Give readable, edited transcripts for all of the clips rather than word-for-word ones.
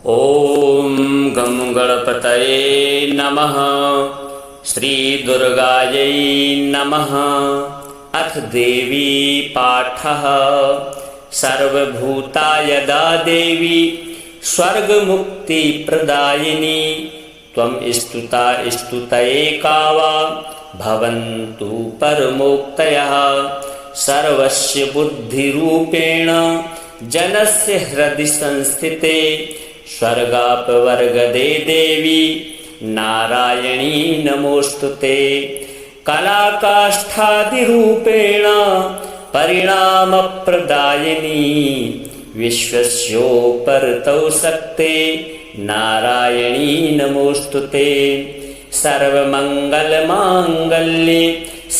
ॐ गं गणपतये नमः। श्रीदुर्गायै नमः। अथ देवी पाठः। सर्वभूतायदा देवी स्वर्गमुक्तिप्रदायिनी त्वं स्तुता स्तुतये वा भवन्तु परमोक्तयः। सर्वस्य बुद्धिरूपेण जनस्य हृदि संस्थिते स्वर्गापवर्गदे देवी नारायणी नमोस्तुते। कलाकाष्ठादिरूपेण परिणामप्रदायिनी विश्वस्योपरतो शक्ते नारायणी नमोस्तुते। सर्वमङ्गलमाङ्गल्ये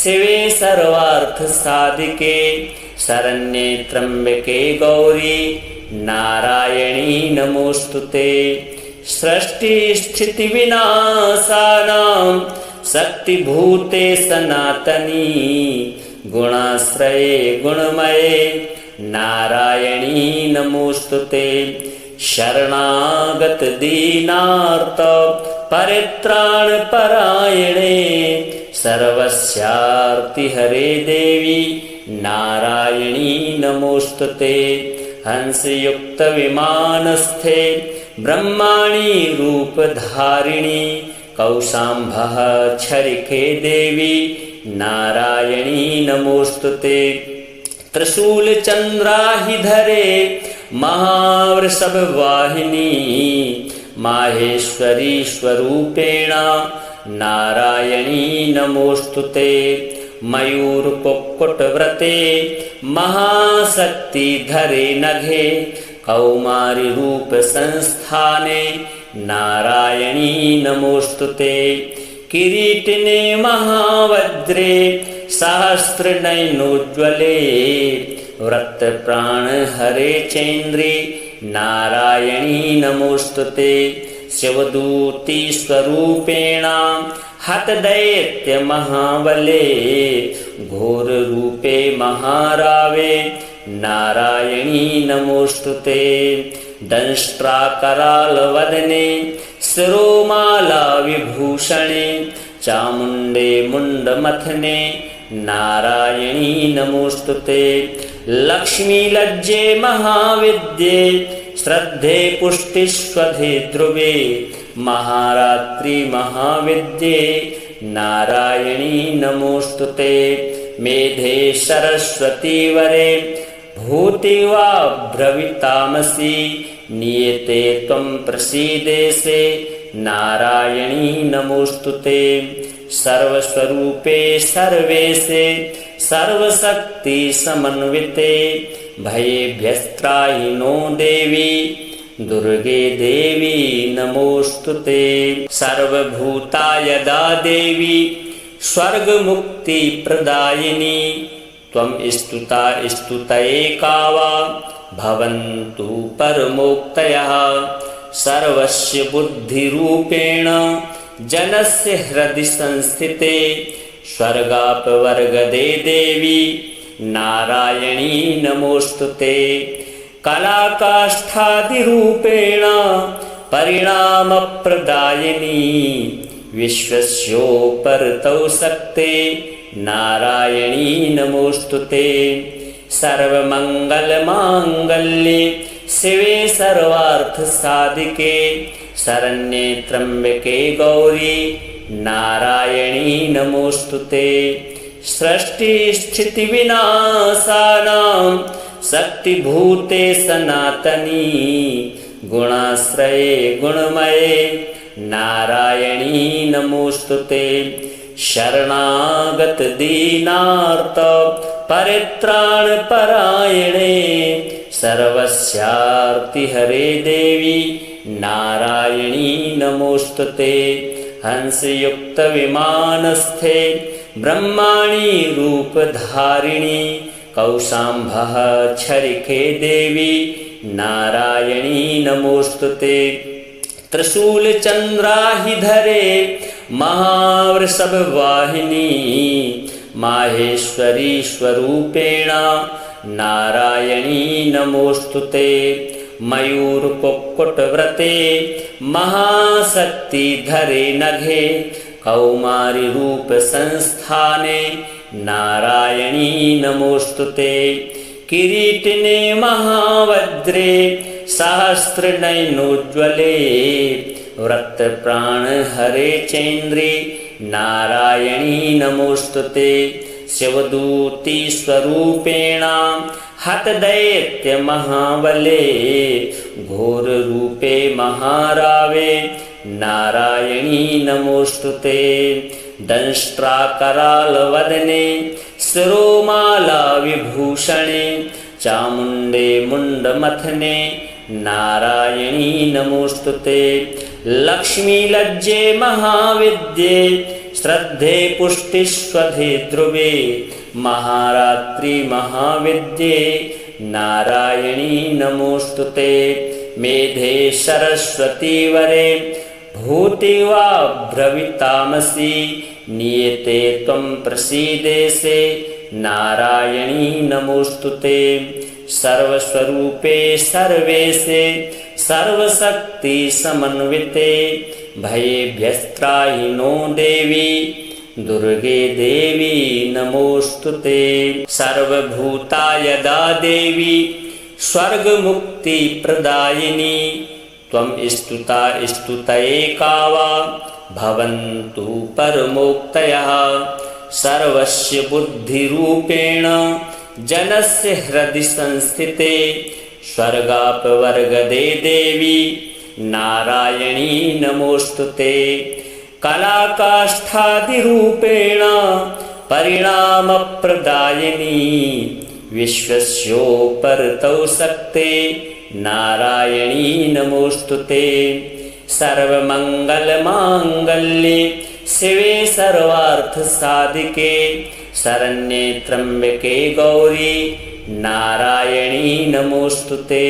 शिवे सर्वार्थसाधिके शरण्ये त्र्यम्बके गौरी नारायणी नमोस्तुते। सृष्टिस्थितिविनाशानां शक्तिभूते सनातनी गुणाश्रये गुणमये नारायणी नमोस्तुते। शरणागत दीनार्त परित्राणपरायणे सर्वस्यार्तिहरे देवी नारायणी नमोस्तुते। हंसयुक्त विमानस्थे ब्रह्माणी रूपधारिणी कौशाम्भः छरिके देवी नारायणी नमोस्तुते। त्रिशूलचन्द्राहिधरे महावृषभवाहिनी माहेश्वरी स्वरूपेण नारायणी नमोस्तुते। मयूरकुक्कुटव्रते महाशक्तिधरे नघे कौमारी रूप संस्थाने नारायणी नमोस्तुते। किरीटिने महावज्रे सहस्रनयनोज्ज्वले वृत्तप्राणहरे चैन्द्रे नारायणी नमोस्तुते। शिवदूती स्वरूपेण हतदैत्यमहाबले घोररूपे महारावे नारायणी नमोस्तुते। दंष्ट्राकरालवदने शिरोमाला विभूषणे चामुण्डे मुण्डमथने नारायणी नमोस्तुते। लक्ष्मीलज्जे महाविद्ये श्रद्धे पुष्टिस्वधे ध्रुवे महारात्रि महाविद्ये नारायणी नमोस्तुते। मेधे सरस्वती वरे भूति वा भ्रवितामसि नियते त्वं प्रसीदेसे नारायणी नमोस्तुते। सर्वस्वरूपे सर्वेशे सर्वशक्ति समन्विते भयेभ्यस्त्राहि नो देवी दुर्गे देवी नमोस्तुते। सर्वभूतायदा देवी स्वर्गमुक्तिप्रदायिनी त्वं स्तुता स्तुतये वा भवन्तु परमोक्तयः। सर्वस्य बुद्धिरूपेण जनस्य हृदि संस्थिते स्वर्गापवर्गदे देवी नारायणी नमोस्तुते। कलाकाष्ठादिरूपेण परिणामप्रदायिनी विश्वस्योपरतो शक्ते नारायणी नमोस्तुते। सर्वमङ्गलमाङ्गल्ये शिवे सर्वार्थसाधिके शरण्ये त्र्यम्बके गौरी नारायणी नमोस्तुते। सृष्टिस्थितिविनाशानां शक्तिभूते सनातनी गुणाश्रये गुणमये नारायणी नमोस्तुते। शरणागत दीनार्त परित्राणपरायणे सर्वस्यार्तिहरे देवी नारायणी नमोस्तुते। हंसयुक्त विमानस्थे ब्रह्माणी रूपधारिणी कौशाम्भः छरिके देवी नारायणी नमोस्तुते। त्रिशूलचन्द्राहिधरे महावृषभवाहिनी माहेश्वरी स्वरूपेण नारायणी नमोस्तुते। मयूरकुक्कुटव्रते महाशक्तिधरे नघे कौमारी रूप संस्थाने नारायणी नमोस्तुते किरीटिने महावज्रे सहस्रनयनोज्ज्वले व्रतप्राण हरे चेन्द्रे नारायणी नमोस्तुते शिवदूती स्वरूपेण हतदैत्य महाबले घोर रूपे महारावे नारायणी नमोस्तुते दंष्ट्राकरालवदने शिरोमाला विभूषणे चामुण्डे मुण्डमथने नारायणी नमोस्तुते लक्ष्मीलज्जे महाविद्ये श्रद्धे पुष्टिस्वधे ध्रुवे महारात्रि महाविद्ये नारायणी नमोस्तुते मेधे सरस्वती वरे भूतिवा भ्रवितामसि नियते त्वं प्रसीदेसे नारायणी नमोस्तुते सर्वस्वरूपे सर्वेशे सर्वशक्ति समन्विते भयेभ्यस्त्राहि नो देवी दुर्गे देवी नमोस्तुते सर्वभूतायदा देवी स्वर्गमुक्तिप्रदायिनी त्वं स्तुता स्तुतैका वा भवन्तु परमोक्तयः सर्वस्य बुद्धिरूपेण जनस्य हृदि संस्थिते स्वर्गापवर्गदे देवी नारायणी नमोस्तुते कलाकाष्ठादिरूपेण परिणामप्रदायिनी विश्वस्योपरतौ शक्ते नारायणी नमोस्तुते सर्वमङ्गलमाङ्गल्ये शिवे सर्वार्थसाधिके शरण्ये त्र्यम्बके गौरी नारायणी नमोस्तुते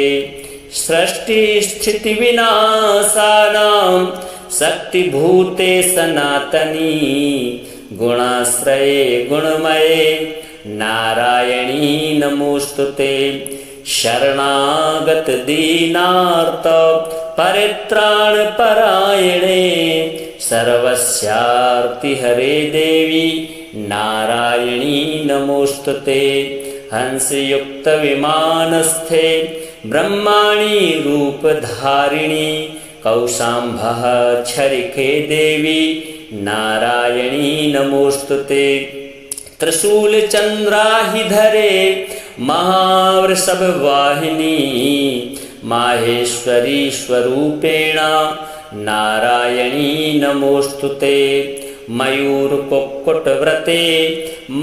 सृष्टिस्थितिविनाशानां शक्तिभूते सनातनी गुणाश्रये गुणमये नारायणी नमोस्तुते शरणागत दीनार्त परित्राणपरायणे सर्वस्यार्तिहरे देवी नारायणी नमोस्तुते हंसयुक्तविमानस्थे ब्रह्माणी रूपधारिणी कौशाम्भः छरिके देवी नारायणी नमोस्तुते त्रिशूलचन्द्राहिधरे महावृषभवाहिनी माहेश्वरी स्वरूपेण नारायणी नमोस्तुते मयूरकुक्कुटव्रते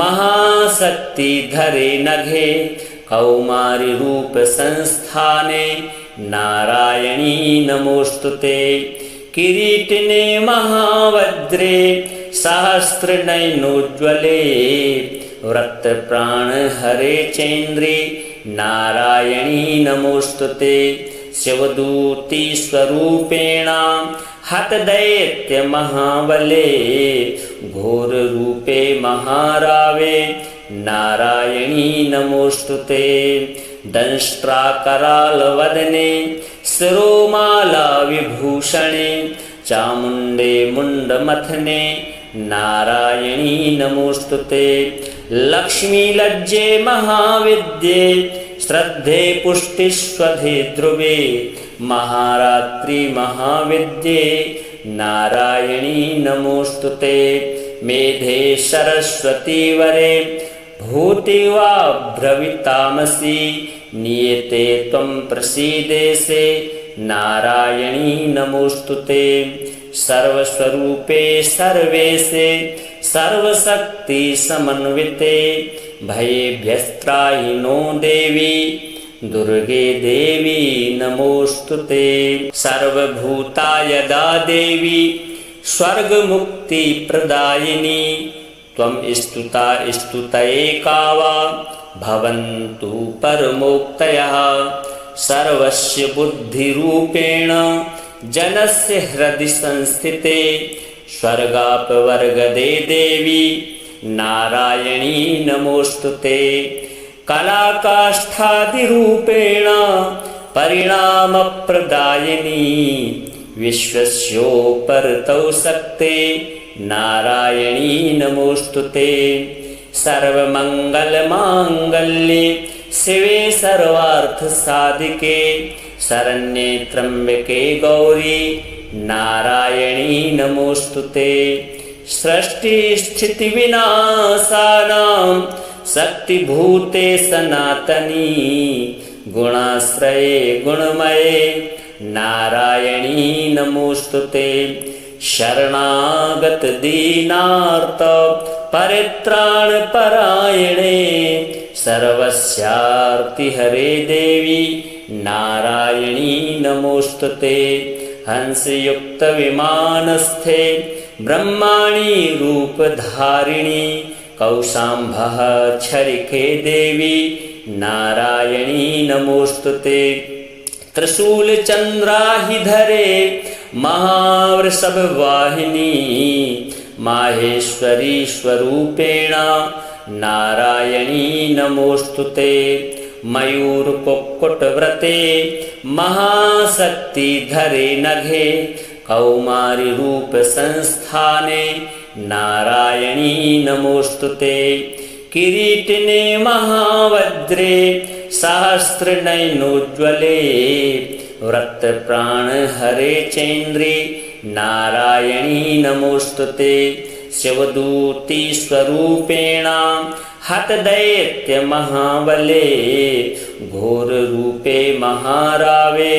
महाशक्तिधरे नघे कौमारी रूप संस्थाने नारायणी नमोस्तुते किरीटिने महावज्रे सहस्रनयनोज्ज्वले व्रतप्राण हरे चेन्द्रे नारायणी नमोस्तुते शिवदूती स्वरूपेण हतदैत्य महाबले घोर रूपे महारावे नारायणी नमोस्तुते दंष्ट्राकरालवदने शिरोमाला विभूषणे चामुण्डे मुण्डमथने नारायणी नमोस्तुते लक्ष्मीलज्जे महाविद्ये श्रद्धे पुष्टिस्वधे ध्रुवे महारात्रि महाविद्ये नारायणी नमोस्तुते मेधे सरस्वती वरे भूतिवा भ्रवितामसि नियते त्वं प्रसीदेसे नारायणी नमोस्तुते सर्वस्वरूपे सर्वेशे सर्वशक्ति समन्विते भयेभ्यस्त्राहि नो देवी दुर्गे देवी नमोस्तुते सर्वभूतायदा देवी स्वर्गमुक्तिप्रदायिनी त्वं स्तुता स्तुतैका वा भवन्तु परमोक्तयः सर्वस्य बुद्धिरूपेण जनस्य हृदि संस्थिते स्वर्गापवर्गदे देवी नारायणी नमोस्तुते कलाकाष्ठादिरूपेण परिणामप्रदायिनी विश्वस्योपरतौ सक्ते नारायणी नमोस्तुते। सर्वमङ्गलमाङ्गल्ये शिवे सर्वार्थसाधिके शरण्ये त्र्यम्बके गौरी नारायणी नमोस्तुते। सृष्टिस्थितिविनाशानां शक्तिभूते सनातनी गुणाश्रये गुणमये नारायणी नमोस्तुते। शरणागत दीनार्त परित्राणपरायणे सर्वस्यार्तिहरे देवी नारायणी नमोस्तुते। हंसयुक्तविमानस्थे ब्रह्माणी रूपधारिणी कौशाम्भः छरिके देवी नारायणी नमोस्तुते। त्रिशूलचन्द्राहिधरे महावृषभवाहिनी माहेश्वरी स्वरूपेण नारायणी नमोस्तुते। मयूरकुक्कुटव्रते महाशक्तिधरे नघे कौमारी रूप संस्थाने नारायणी नमोस्तुते। किरीटिने महावज्रे सहस्रनयनोज्ज्वले वृत्तप्राणहरे चेन्द्रे नारायणी नमोस्तुते। शिवदूती स्वरूपेण हतदैत्यमहाबले घोररूपे महारावे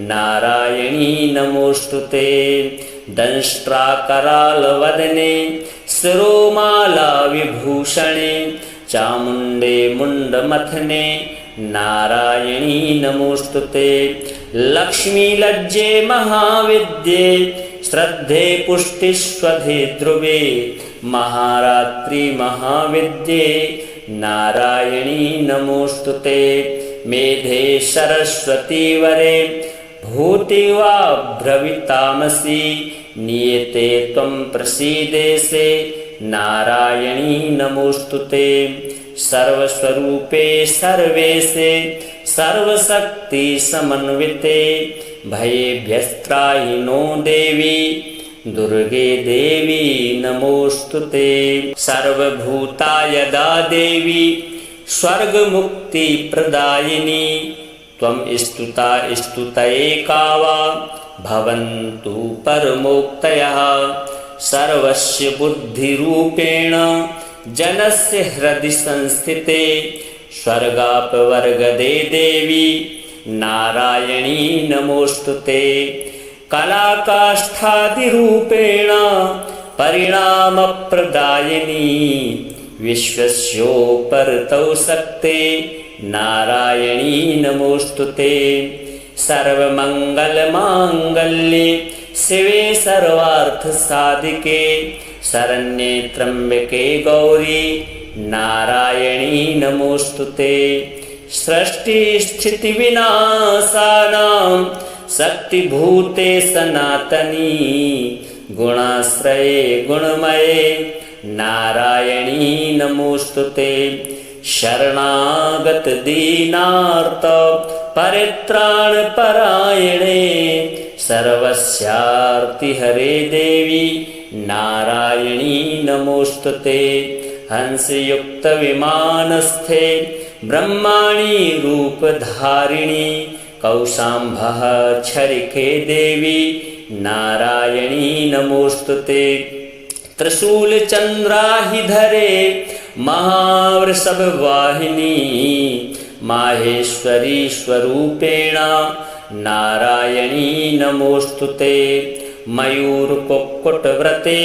नारायणी नमोस्तुते। दंष्ट्राकरालवदने शिरोमाला विभूषणे चामुण्डे मुण्डमथने नारायणी नमोस्तुते। लक्ष्मीलज्जे महाविद्ये श्रद्धे पुष्टिस्वधे ध्रुवे महारात्रि महाविद्ये नारायणी नमोस्तुते। मेधे सरस्वती वरे भूतिवा भ्रवितामसि नियते त्वं प्रसीदेसे नारायणी नमोस्तुते। सर्वस्वरूपे सर्वेशे सर्वशक्ति समन्विते भयेभ्यस्त्राहिनो देवी दुर्गे देवी नमोस्तुते। सर्वभूतायदा देवी स्वर्गमुक्तिप्रदायिनी त्वं स्तुता स्तुतैका वा भवन्तु परमोक्तयः। सर्वस्य बुद्धिरूपेण जनस्य हृदि संस्थिते स्वर्गापवर्गदे देवी नारायणी नमोस्तुते। कलाकाष्ठादिरूपेण परिणामप्रदायिनी विश्वस्योपरतौ सक्ते नारायणी नमोस्तुते। सर्वमङ्गलमाङ्गल्ये शिवे सर्वार्थसाधिके शरण्ये त्र्यम्बके गौरी नारायणी नमोस्तुते। सृष्टिस्थितिविनाशानां शक्तिभूते सनातनी गुणाश्रये गुणमये नारायणी नमोस्तुते। शरणागत दीनार्त परित्राणपरायणे सर्वस्यार्तिहरे देवी नारायणी नमोस्तुते। हंसयुक्तविमानस्थे ब्रह्माणी रूपधारिणी कौशाम्भः छरिके देवी नारायणी नमोस्तुते। त्रिशूलचन्द्राहिधरे महावृषभवाहिनी माहेश्वरी स्वरूपेण नारायणी नमोस्तुते। मयूरकुक्कुटव्रते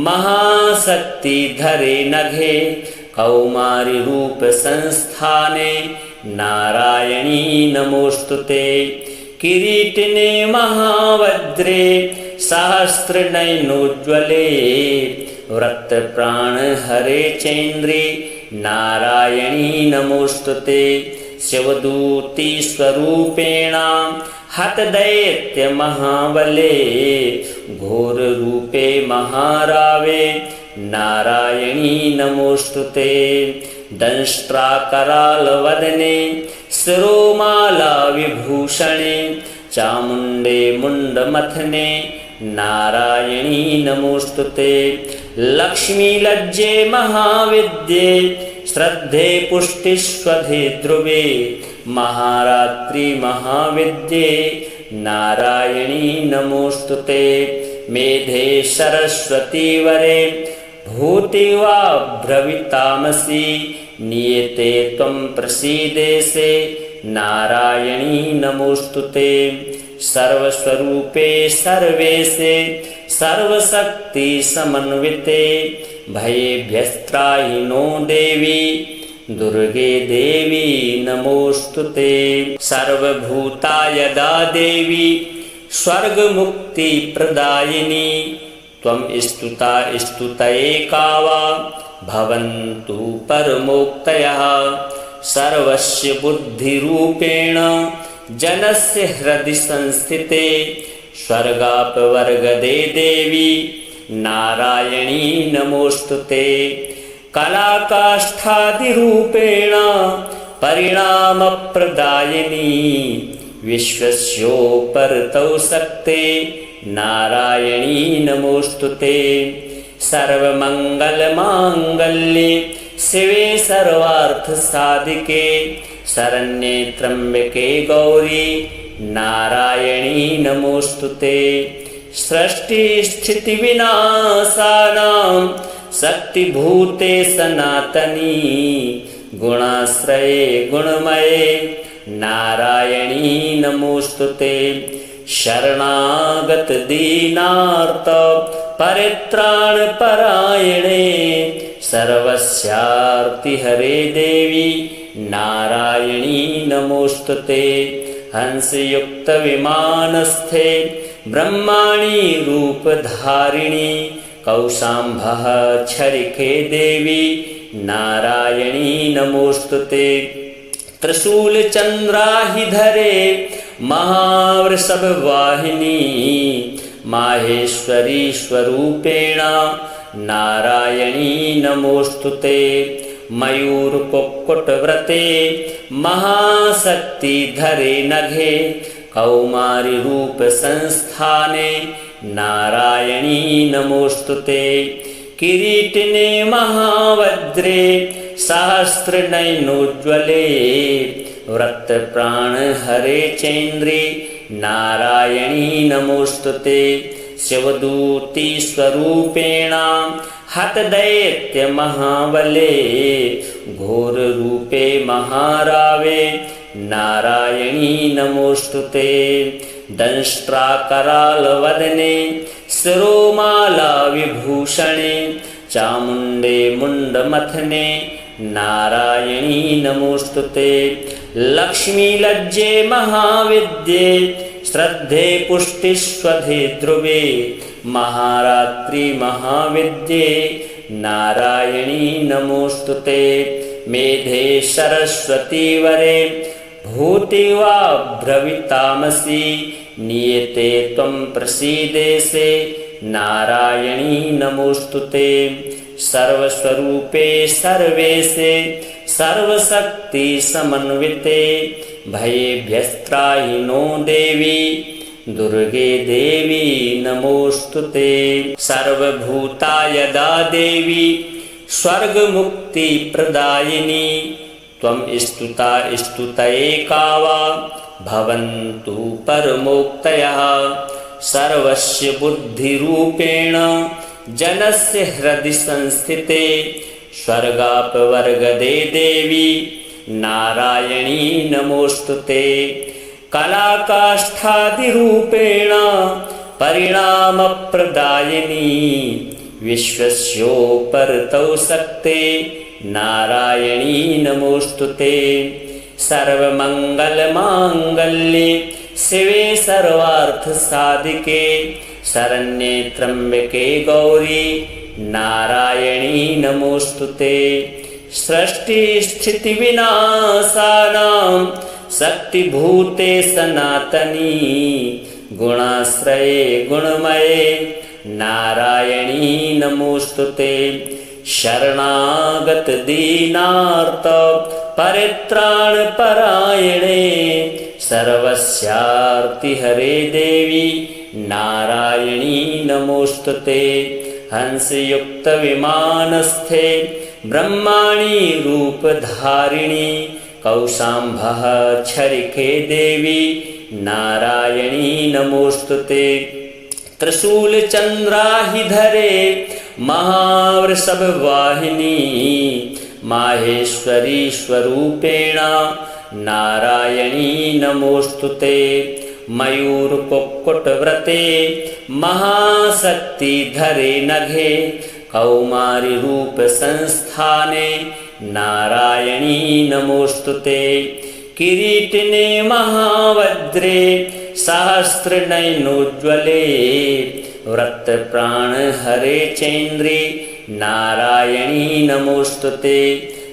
महाशक्तिधरे नघे कौमारी रूप संस्थाने नारायणी नमोस्तुते। किरीटिने महावज्रे सहस्रनयनोज्ज्वले वृत्तप्राणहरे चेन्द्रे नारायणी नमोस्तुते। शिवदूती स्वरूपेण हतदैत्यमहाबले घोररूपे महारावे नारायणी नमोस्तुते। दंष्ट्राकरालवदने शिरोमाला विभूषणे चामुण्डे मुण्डमथने नारायणी नमोस्तुते। लक्ष्मीलज्जे महाविद्ये श्रद्धे पुष्टिस्वधे ध्रुवे महारात्रि महाविद्ये नारायणी नमोस्तुते। मेधे सरस्वती वरे भूति वा भ्रवितामसि नियते त्वं प्रसीदेसे नारायणी नमोस्तुते। सर्वस्वरूपे सर्वेशे सर्वशक्ति समन्विते भयेभ्यस्त्राहि नो देवी दुर्गे देवी नमोस्तुते। सर्वभूता यदा देवी स्वर्गमुक्ति प्रदायिनी त्वं स्तुता स्तुतये वा भवन्तु परमोक्तयः। सर्वस्य बुद्धिरूपेण जनस्य हृदि संस्थिते स्वर्गापवर्गदे देवी नारायणी नमोस्तुते। कलाकाष्ठादिरूपेण परिणामप्रदायिनी विश्वस्योपरतौ शक्ते नारायणी नमोस्तुते। सर्वमङ्गलमाङ्गल्ये शिवे सर्वार्थसाधिके शरण्ये त्र्यम्बके गौरी नारायणी नमोस्तुते। सृष्टिस्थितिविनाशानां शक्तिभूते सनातनी गुणाश्रये गुणमये नारायणी नमोस्तुते। शरणागत दीनार्त परित्राणपरायणे सर्वस्यार्तिहरे देवी नारायणी नमोस्तुते। हंसयुक्तविमानस्थे ब्रह्माणी रूपधारिणी कौशाम्भः छरिके देवी नारायणी नमोस्तुते। त्रिशूलचन्द्राहिधरे महावृषभवाहिनी माहेश्वरी स्वरूपेण नारायणी नमोस्तुते। मयूरकुक्कुटव्रते महाशक्तिधरे नघे कौमारी रूप संस्थाने नारायणी नमोस्तुते। किरीटिने महावज्रे सहस्रनयनोज्ज्वले वृत्तप्राणहरे चैन्द्रे नारायणी नमोस्तुते। शिवदूती स्वरूपेण हतदैत्यमहाबले घोररूपे महारावे नारायणी नमोस्तुते। दंष्ट्राकरालवदने शिरोमाला विभूषणे चामुण्डे मुण्डमथने नारायणी नमोस्तुते। लक्ष्मीलज्जे महाविद्ये श्रद्धे पुष्टिस्वधे ध्रुवे महारात्रि महाविद्ये नारायणी नमोस्तुते। मेधे सरस्वती वरे भूति वा भ्रवितामसि नियते त्वं प्रसीदेसे नारायणी नमोस्तुते। सर्वस्वरूपे सर्वेशे सर्वशक्ति समन्विते भयेभ्यस्त्राहि नो देवी दुर्गे देवी नमोस्तुते। सर्वभूता यदा देवी स्वर्गमुक्ति प्रदायिनी त्वं स्तुता स्तुतये वा भवन्तु परमोक्तयः। सर्वस्य बुद्धिरूपेण जनस्य हृदि संस्थिते स्वर्गापवर्गदे देवी नारायणी नमोस्तुते। कलाकाष्ठादिरूपेण परिणामप्रदायिनी विश्वस्योपरतौ शक्ते नारायणी नमोस्तुते। सर्वमङ्गलमाङ्गल्ये शिवे सर्वार्थसाधिके शरण्ये त्र्यम्बके गौरी नारायणी नमोस्तुते। सृष्टिस्थितिविनाशानां शक्तिभूते सनातनी गुणाश्रये गुणमये नारायणी नमोस्तुते। शरणागत दीनार्त परित्राण परायणे सर्वस्यार्ति हरे देवी नारायणी नमोस्तुते। हंसयुक्त विमानस्थे ब्रह्माणी रूपधारिणी कौशाम्भः छरिके देवी नारायणी नमोस्तुते। त्रिशूल चंद्राहिधरे महावृषभ वाहिनी माहेश्वरी स्वरूपेण नारायणी नमोस्तुते। मयूर कुक्कुट व्रते महाशक्ति धरे नघे कौमारी रूप संस्थाने नारायणी नमोस्तुते। किरीटिने महावज्रे सहस्र नयनोज्ज्वले व्रत प्राण हरे चेन्द्रे नारायणी नमोस्तुते।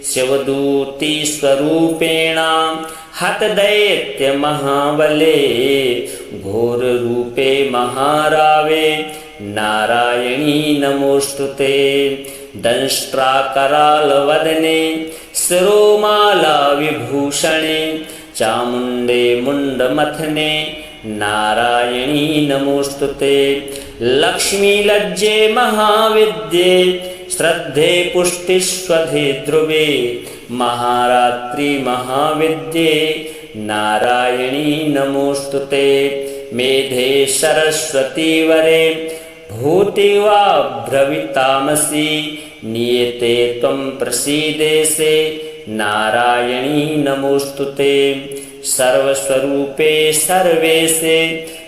शिवदूती स्वरूपेण हत दैत्य महाबले घोर रूपे महारावे नारायणी नमोस्तुते। दंष्ट्राकराल वदने शिरोमाला विभूषणे चामुंडे मुंडमथने नारायणी नमोस्तुते। लक्ष्मी लज्जे महाविद्ये श्रद्धे पुष्टिस्वधे ध्रुवे महारात्रि महाविद्ये नारायणी नमोस्तुते। मेधे सरस्वती वरे भूतिवा भ्रवितामसि नियते त्वं प्रसीदेसे नारायणी नमोस्तुते। सर्वस्वरूपे सर्वेशे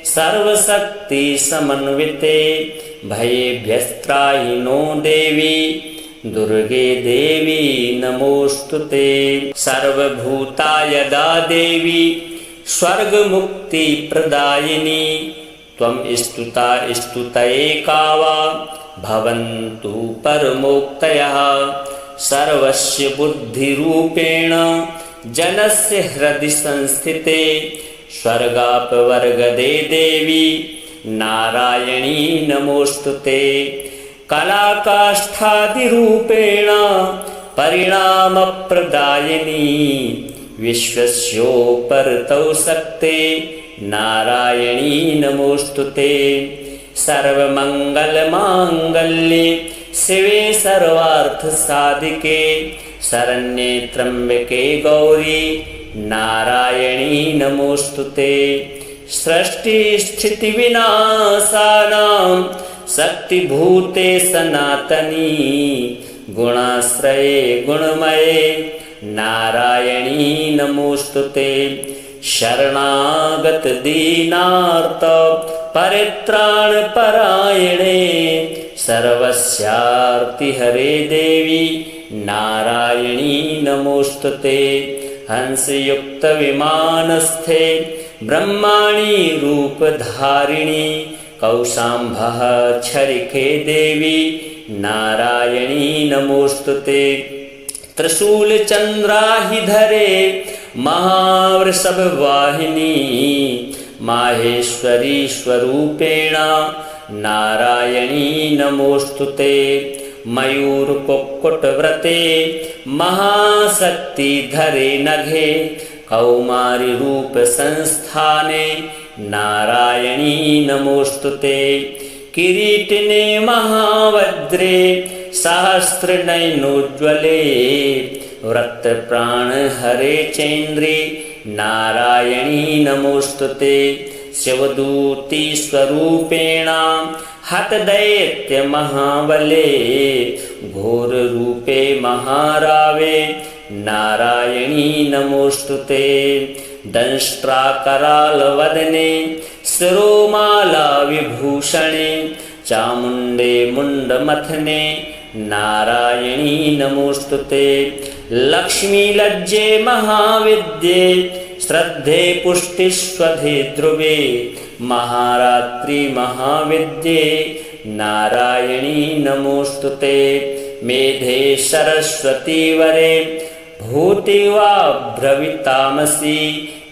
सर्वशक्ति समन्विते भयेभ्यस्त्राहि नो देवी दुर्गे देवी नमोस्तुते। सर्वभूता यदा देवी स्वर्गमुक्ति प्रदायिनी त्वं स्तुता स्तुतये वा भवन्तु परमोक्तयः। सर्वस्य बुद्धिरूपेण जनस्य हृदि संस्थिते स्वर्गापवर्गदे देवी नारायणी नमोस्तुते। कलाकाष्ठादिरूपेण परिणामप्रदायिनी विश्वस्योपरतौ शक्ते नारायणी नमोस्तुते। सर्वमङ्गलमाङ्गल्ये शिवे सर्वार्थसाधिके शरण्ये त्र्यम्बके गौरी नारायणी नमोस्तुते। सृष्टिस्थितिविनाशानां शक्तिभूते सनातनी गुणाश्रये गुणमये नारायणी नमोस्तुते। शरणागत दीनार्त परित्राण परायणे सर्वस्यार्ति हरे देवी नारायणी नमोस्तुते। हंसयुक्त विमानस्थे ब्रह्माणी रूपधारिणी कौशाम्भः छरिके देवी नारायणी नमोस्तुते। त्रिशूल चंद्राहिधरे महावृषभ वाहिनी माहेश्वरी स्वरूपेण नारायणी नमोस्तुते। मयूर कुक्कुट व्रते महाशक्ति धरे नघे कौमारी रूप संस्थाने नारायणी नमोस्तुते। किरीटिने महावज्रे सहस्र नयनोज्ज्वले व्रत प्राण हरे चेन्द्रे नारायणी नमोस्तुते। शिवदूती स्वरूपेण हत दैत्य महाबले घोर रूपे महारावे नारायणी नमोस्तुते। दंष्ट्राकराल वदने शिरोमाला विभूषणे चामुंडे मुंडमथने नारायणी नमोस्तुते। लक्ष्मी लज्जे महाविद्ये श्रद्धे पुष्टिस्वधे ध्रुवे महारात्रि महाविद्ये नारायणी नमोस्तुते। मेधे सरस्वती वरे भूतिवा भ्रवितामसि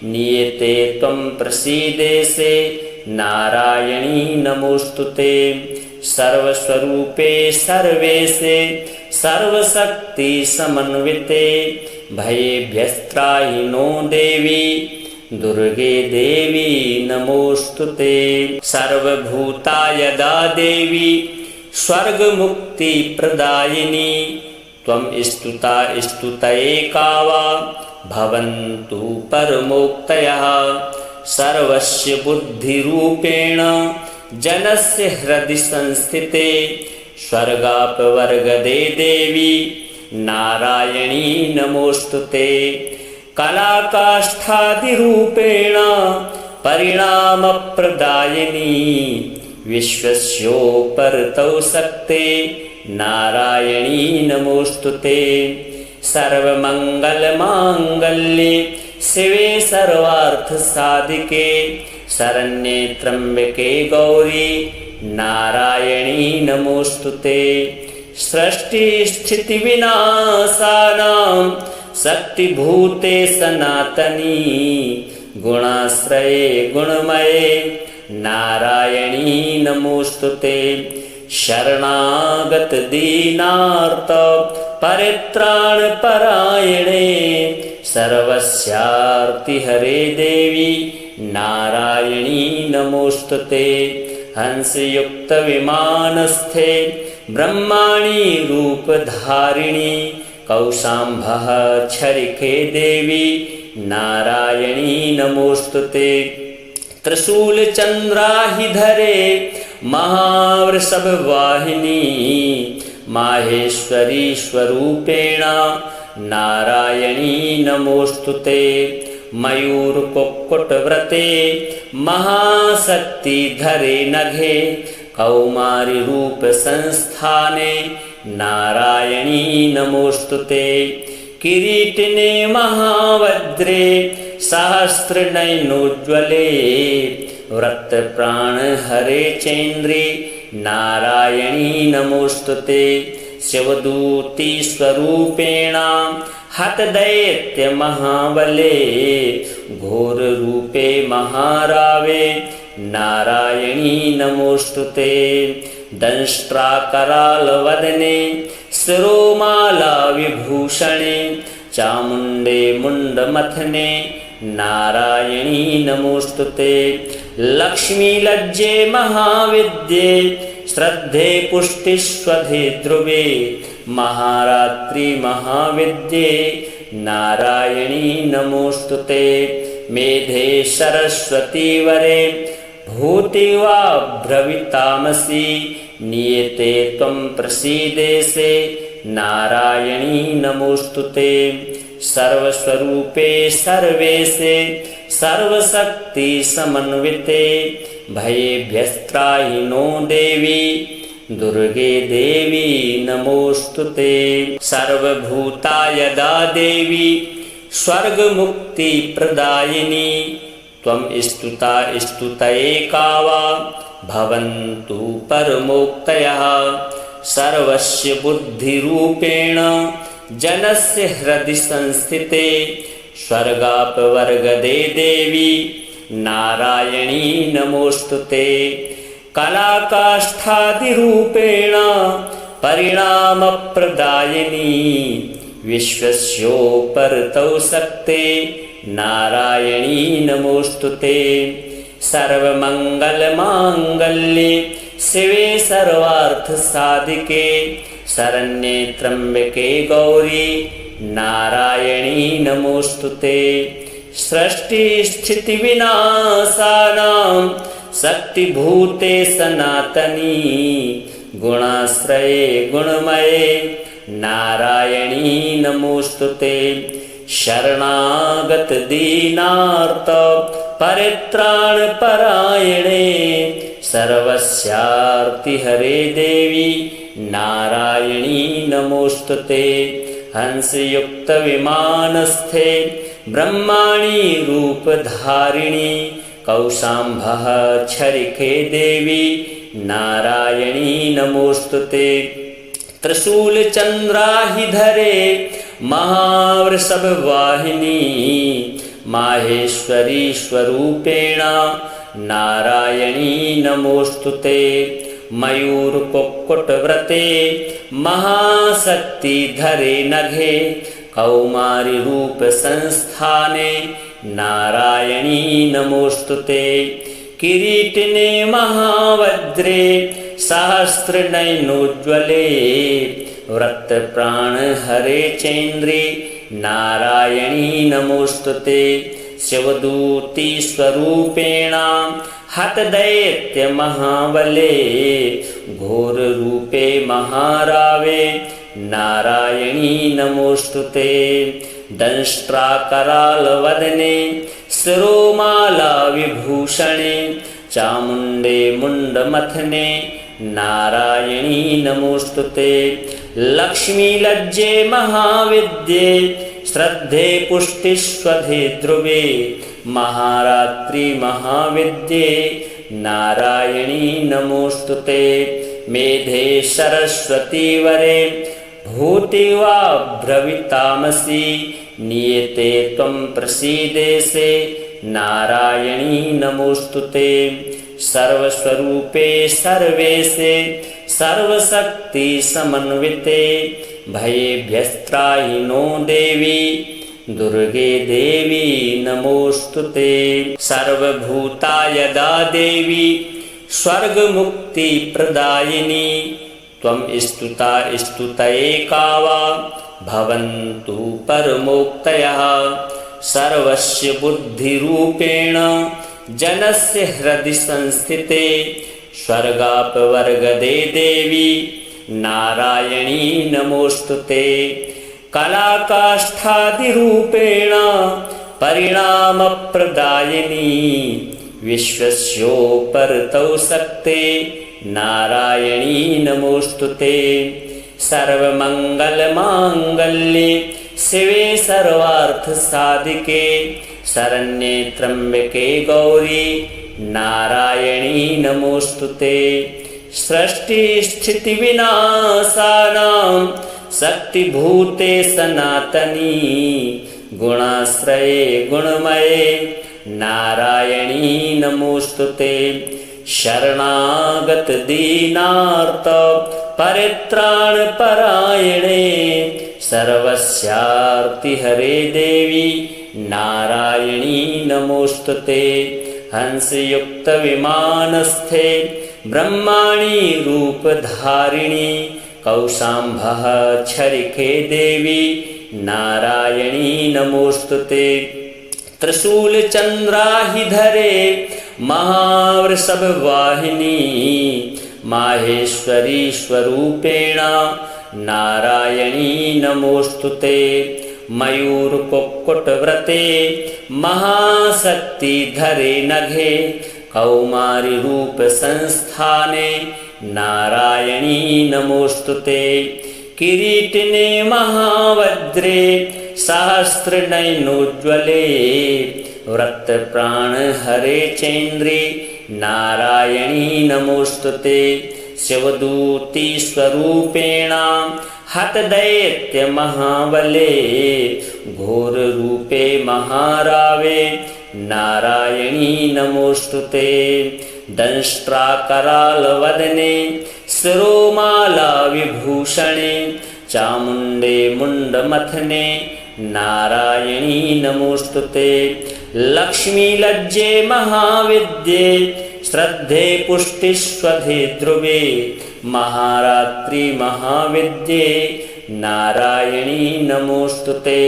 नियते त्वं प्रसीदेसे नारायणी नमोस्तुते। सर्वस्वरूपे सर्वेशे सर्वशक्ति समन्विते भयेभ्यस्त्राहि नो देवी दुर्गे देवी नमोस्तुते। सर्वभूतायदा देवी स्वर्गमुक्ति प्रदायिनी त्वं स्तुता स्तुतैका वा भवन्तु परमोक्तयः। सर्वस्य बुद्धिरूपेण जनस्य हृदि संस्थिते स्वर्गापवर्गदे देवी नारायणी नमोस्तुते। कलाकाष्ठादिरूपेण परिणामप्रदायिनी विश्वस्योपरतौ शक्ते नारायणी नमोस्तुते। सर्वमङ्गलमाङ्गल्ये शिवे सर्वार्थसाधिके शरण्ये त्र्यम्बके गौरी नारायणी नमोस्तुते। सृष्टिस्थितिविनाशानां शक्तिभूते सनातनी गुणाश्रये गुणमये नारायणी नमोस्तुते। शरणागत दीनार्त परित्राणपरायणे सर्वस्यार्तिहरे देवी नारायणी नमोस्तुते। हंसयुक्त विमानस्थे ब्रह्माणी रूपधारिणी कौशाम्भः छरिके देवी नारायणी नमोस्तुते। त्रिशूलचन्द्राहिधरे महावृषभवाहिनी माहेश्वरी स्वरूपेण नारायणी नमोस्तुते। मयूरकुक्कुटव्रते महाशक्तिधरे नघे कौमारी रूप संस्थाने नारायणी नमोस्तुते। किरीटिने महावज्रे सहस्रनयनोज्ज्वले वृत्तप्राणहरे चेन्द्रे नारायणी नमोस्तुते। शिवदूती स्वरूपेण हतदैत्यमहाबले घोररूपे महारावे नारायणी नमोस्तुते। दंष्ट्राकरालवदने शिरोमाला विभूषणे चामुण्डे मुण्डमथने नारायणी नमोस्तुते। लक्ष्मीलज्जे महाविद्ये श्रद्धे पुष्टिस्वधे ध्रुवे महारात्रि महाविद्ये नारायणी नमोस्तुते। मेधे सरस्वती वरे भूतिवा भ्रवितामसि नियते त्वं प्रसीदेसे नारायणी नमोस्तुते। सर्वस्वरूपे सर्वेशे सर्वशक्ति समन्विते भयेभ्यस्त्राहि नो देवी दुर्गे देवी नमोस्तुते। सर्वभूतायदा देवी स्वर्गमुक्ति प्रदायिनी त्वं स्तुता स्तुतैका वा भवन्तु परमोक्तयः। सर्वस्य बुद्धिरूपेण जनस्य हृदि संस्थिते स्वर्गापवर्गदे देवी नारायणी नमोस्तुते। कलाकाष्ठादिरूपेण परिणामप्रदायिनी विश्वस्योपरतौ शक्ते नारायणी नमोस्तुते। सर्वमङ्गलमाङ्गल्ये शिवे सर्वार्थसाधिके शरण्ये त्र्यम्बके गौरी नारायणी नमोस्तुते। सृष्टिस्थितिविनाशानां शक्तिभूते सनातनी गुणाश्रये गुणमये नारायणी नमोस्तुते। शरणागत दीनार्त परित्राणपरायणे सर्वस्यार्तिहरे देवी नारायणी नमोस्तुते। हंसयुक्त विमानस्थे ब्रह्माणी रूपधारिणी कौशाम्भः छरिके देवी नारायणी नमोस्तुते। त्रिशूलचन्द्राहिधरे महावृषभवाहिनी माहेश्वरी स्वरूपेण नारायणी नमोस्तुते। मयूरकुक्कुटव्रते महाशक्तिधरे नघे कौमारी रूप संस्थाने नारायणी नमोस्तुते किरीटिने महावज्रे सहस्रनयनोज्ज्वले वृत्तप्राण हरे चेन्द्रे नारायणी नमोस्तुते शिवदूती स्वरूपेण हतदैत्य महाबले घोर रूपे महारावे नारायणी नमोस्तुते दंष्ट्राकरालवदने शिरोमाला विभूषणे चामुण्डे मुण्डमथने नारायणी नमोस्तुते लक्ष्मीलज्जे महाविद्ये श्रद्धे पुष्टिस्वधे ध्रुवे महारात्रि महाविद्ये नारायणी नमोस्तुते मेधे सरस्वती वरे भूतिवा भ्रवितामसि नियते त्वं प्रसीदेसे नारायणी नमोस्तुते सर्वस्वरूपे सर्वेशे सर्वशक्ति समन्विते भयेभ्यस्त्राहि नो देवी दुर्गे देवी नमोस्तुते सर्वभूता यदा देवी स्वर्गमुक्तिप्रदायिनी त्वं स्तुता स्तुतैका वा भवन्तु परमोक्तयः सर्वस्य बुद्धिरूपेण जनस्य हृदि संस्थिते स्वर्गापवर्गदे देवी नारायणी नमोस्तुते कलाकाष्ठादिरूपेण परिणामप्रदायिनी विश्वस्योपरतौ शक्ते नारायणी नमोस्तुते सर्वमङ्गलमाङ्गल्ये शिवे सर्वार्थसाधिके शरण्ये त्र्यम्बके गौरी नारायणी नमोस्तुते सृष्टिस्थितिविनाशानां शक्तिभूते सनातनी गुणाश्रये गुणमये नारायणी नमोस्तुते शरणागत दीनार्त परित्राणपरायणे सर्वस्यार्तिहरे देवी नारायणी नमोस्तुते हंसयुक्तविमानस्थे ब्रह्माणी रूपधारिणी कौशाम्भः छरिखे देवी नारायणी नमोस्तुते त्रिशूलचन्द्राहिधरे महावृषभवाहिनी माहेश्वरी स्वरूपेण नारायणी नमोस्तुते मयूरकुक्कुटव्रते महाशक्तिधरे नघे कौमारी रूप संस्थाने नारायणी नमोस्तुते किरीटिने महावज्रे सहस्रनयनोज्ज्वले वृत्तप्राण हरे चेन्द्रे नारायणी नमोस्तुते शिवदूती स्वरूपेण हतदैत्य महाबले घोर रूपे महारावे नारायणी नमोस्तुते दंष्ट्राकरालवदने शिरोमाला विभूषणे चामुण्डे मुण्डमथने नारायणी नमोस्तुते लक्ष्मीलज्जे महाविद्ये श्रद्धे पुष्टिस्वधे ध्रुवे महारात्रि महाविद्ये नारायणी नमोस्तुते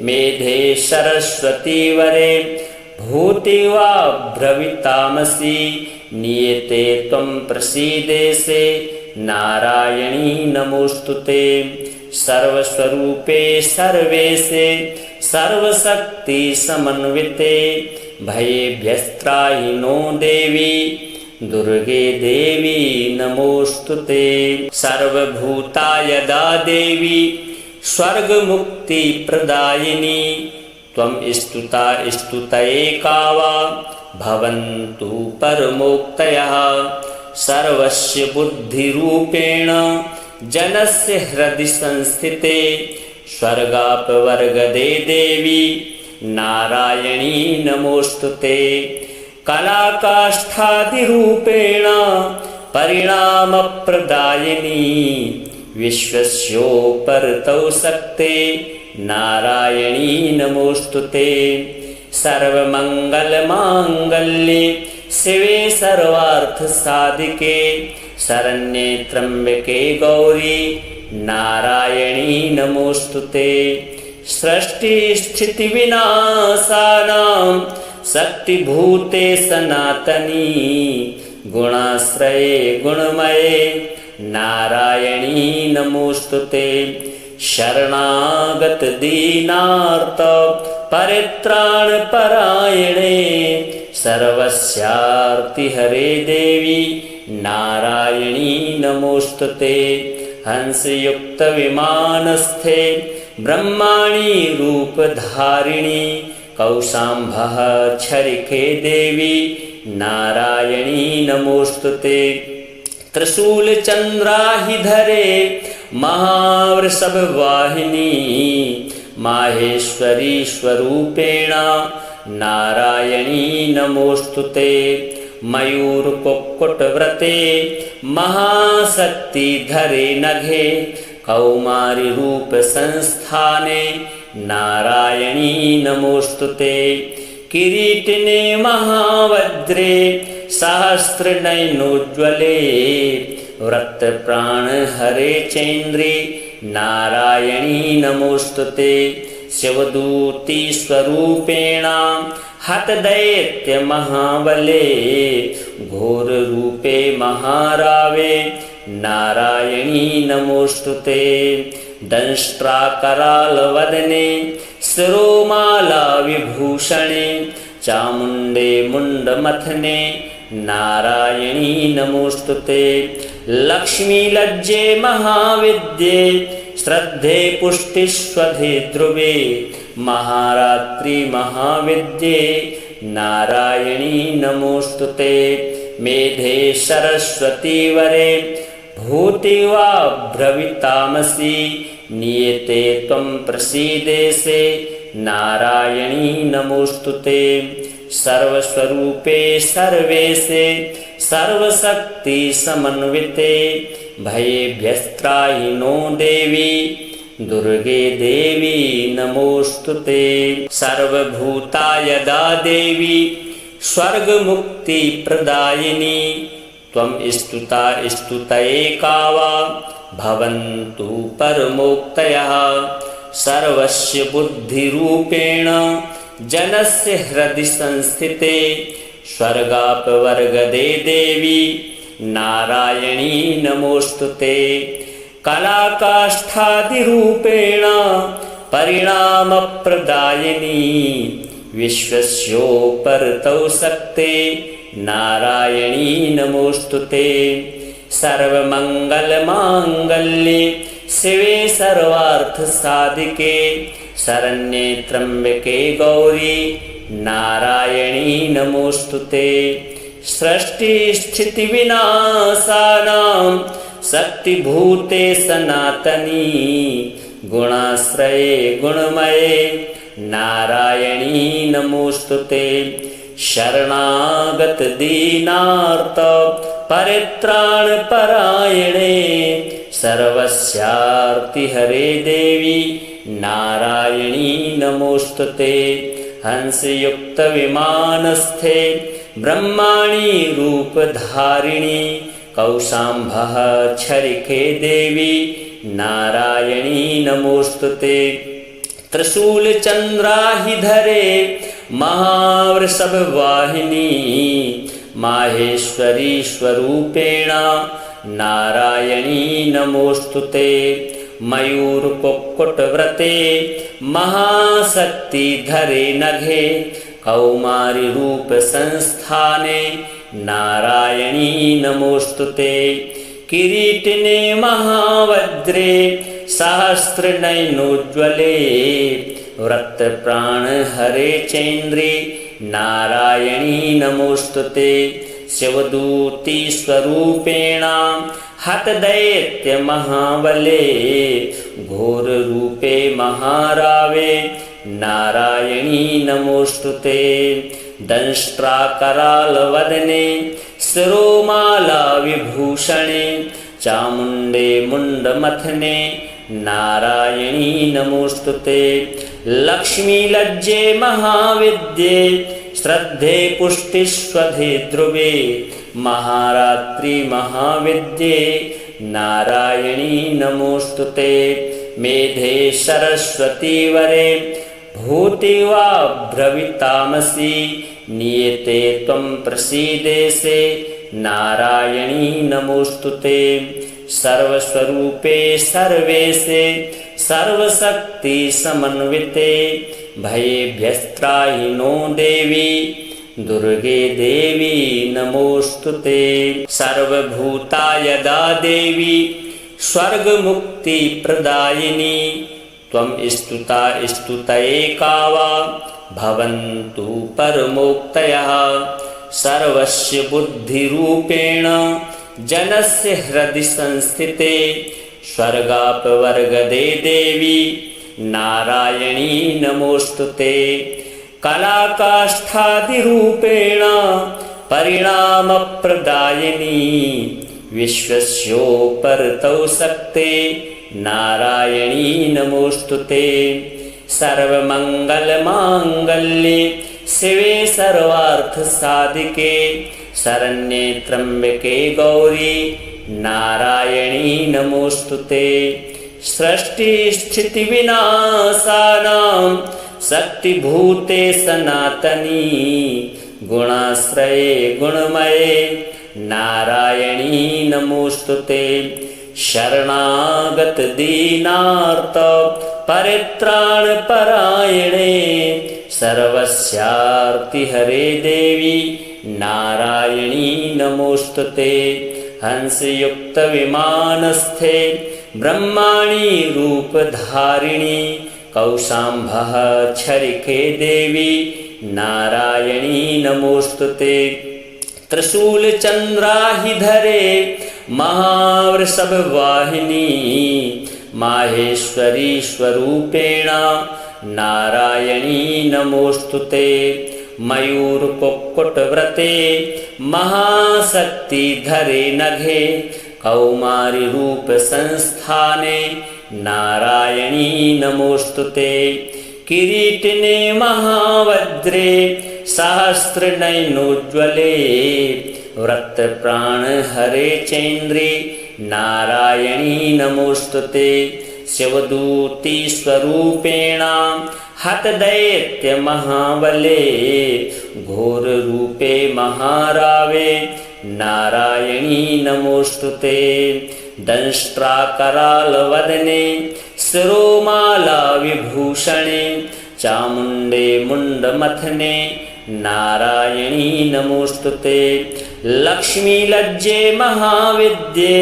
मेधे सरस्वती वरे भूतिवा भ्रवितामसि नियते त्वं प्रसीदेसे नारायणी नमोस्तुते सर्वस्वरूपे सर्वेशे सर्वशक्ति समन्विते भयेभ्यस्त्राहि नो देवी दुर्गे देवी नमोस्तुते सर्वभूता यदा देवी स्वर्गमुक्तिप्रदायिनी त्वं स्तुता स्तुतैका वा भवन्तु परमोक्तयः सर्वस्य बुद्धिरूपेण जनस्य हृदि संस्थिते स्वर्गापवर्गदे देवी नारायणी नमोस्तुते कलाकाष्ठादिरूपेण परिणामप्रदायिनी विश्वस्योपरतौ सक्ते नारायणी नमोस्तुते। सर्वमङ्गलमाङ्गल्ये शिवे सर्वार्थसाधिके शरण्ये त्र्यम्बके गौरी नारायणी नमोस्तुते। सृष्टिस्थितिविनाशानां शक्तिभूते सनातनी गुणाश्रये गुणमये नारायणी नमोस्तुते। शरणागत दीनार्त परित्राणपरायणे सर्वस्यार्ति हरे देवी नारायणी नमोस्तुते। हंसयुक्त विमानस्थे ब्रह्माणी रूपधारिणी कौशाम्भः छरिके देवी नारायणी नमोस्तुते। त्रिशूलचन्द्राहिधरे महावृषभवाहिनी माहेश्वरी स्वरूपेण नारायणी नमोस्तुते। मयूरकुक्कुटव्रते महाशक्तिधरे नघे कौमारी रूप संस्थाने नारायणी नमोस्तुते। किरीटिने महावज्रे सहस्रनयनोज्ज्वले वृत्तप्राणहरे चैन्द्रे नारायणी नमोस्तुते। शिवदूती स्वरूपेण हतदैत्यमहाबले घोररूपे महारावे नारायणी नमोस्तुते। दंष्ट्राकरालवदने शिरोमाला विभूषणे चामुण्डे मुण्डमथने नारायणी नमोस्तुते। लक्ष्मीलज्जे महाविद्ये श्रद्धे पुष्टिस्वधे ध्रुवे महारात्रि महाविद्ये नारायणी नमोस्तुते। मेधे सरस्वती वरे भूतिवा भ्रवितामसि नियते त्वं प्रसीदेसे नारायणी नमोस्तुते। सर्वस्वरूपे सर्वेशे सर्वशक्ति समन्विते भयेभ्यस्त्राहि नो देवी दुर्गे देवी नमोस्तुते। सर्वभूता यदा देवी स्वर्गमुक्तिप्रदायिनी त्वं स्तुता स्तुतये वा भवन्तु परमोक्तयः। सर्वस्य बुद्धिरूपेण जनस्य हृदि संस्थिते स्वर्गापवर्गदे देवी नारायणी नमोस्तुते। कलाकाष्ठादिरूपेण परिणामप्रदायिनी विश्वस्योपरतौ सक्ते नारायणी नमोस्तुते। सर्वमङ्गलमाङ्गल्ये शिवे सर्वार्थसाधिके शरण्ये त्र्यम्बके गौरी नारायणी नमोस्तुते। सृष्टिस्थितिविनाशानां शक्तिभूते सनातनी गुणाश्रये गुणमये नारायणी नमोस्तुते। शरणागत दीनार्त परित्राणपरायणे सर्वस्यार्ति हरे देवी नारायणी नमोस्तुते। हंसयुक्त विमानस्थे ब्रह्माणी रूपधारिणी कौशाम्भः छरिके देवी नारायणी नमोस्तुते। त्रिशूलचन्द्राहिधरे महावृषभवाहिनी माहेश्वरी स्वरूपेण नारायणी नमोस्तुते। मयूरकुक्कुटव्रते महाशक्तिधरे नघे कौमारी रूप संस्थाने नारायणी नमोस्तुते। किरीटिने महावज्रे सहस्रनयनोज्ज्वले वृत्तप्राणहरे चैन्द्रे नारायणी नमोस्तुते। शिवदूती स्वरूपेण हतदैत्यमहाबले घोररूपे महारावे नारायणी नमोस्तुते। दंष्ट्राकरालवदने शिरोमाला विभूषणे चामुण्डे मुण्डमथने नारायणी नमोस्तुते। लक्ष्मी लज्जे महाविद्ये श्रद्धे पुष्टिस्वधे ध्रुवे महारात्रि महाविद्ये नारायणी नमोस्तुते। मेधे सरस्वती वरे भूतिवा भ्रवितामसि नियते त्वं प्रसीदेसे नारायणी नमोस्तुते। सर्वस्वरूपे सर्वेशे सर्वशक्ति समन्विते भयेभ्यस्त्राहि नो देवी दुर्गे देवी नमोस्तुते। सर्वभूतायदा देवी स्वर्गमुक्तिप्रदायिनी त्वं स्तुता स्तुतैका वा भवन्तु परमोक्तयः। सर्वस्य बुद्धिरूपेण जनस्य हृदि संस्थिते स्वर्गापवर्गदे देवी नारायणी नमोस्तुते। कलाकाष्ठादिरूपेण परिणामप्रदायिनी विश्वस्योपरतौ शक्ते नारायणी नमोस्तुते। सर्वमङ्गलमाङ्गल्ये शिवे सर्वार्थसाधिके शरण्ये त्र्यम्बके गौरी नारायणी नमोस्तुते। सृष्टिस्थितिविनाशानां शक्तिभूते सनातनी गुणाश्रये गुणमये नारायणी नमोस्तुते। शरणागत दीनार्त परित्राणपरायणे सर्वस्यार्तिहरे देवी नारायणी नमोस्तुते। हंसयुक्तविमानस्थे ब्रह्माणी रूपधारिणी कौशाम्भः छरिके देवी नारायणी नमोस्तुते। त्रिशूलचन्द्राहिधरे महावृषभवाहिनी माहेश्वरी स्वरूपेण नारायणी नमोस्तुते। मयूरकुक्कुटव्रते महाशक्तिधरे नघे कौमारी रूप संस्थाने नारायणी नमोस्तुते। किरीटिने महावज्रे सहस्रनयनोज्ज्वले वृत्तप्राणहरे चैन्द्रे नारायणी नमोस्तुते। शिवदूती स्वरूपेण हतदैत्यमहाबले घोररूपे महारावे नारायणी नमोस्तुते। दंष्ट्राकरालवदने शिरोमाला विभूषणे चामुण्डे मुण्डमथने नारायणी नमोस्तुते। लक्ष्मी लज्जे महाविद्ये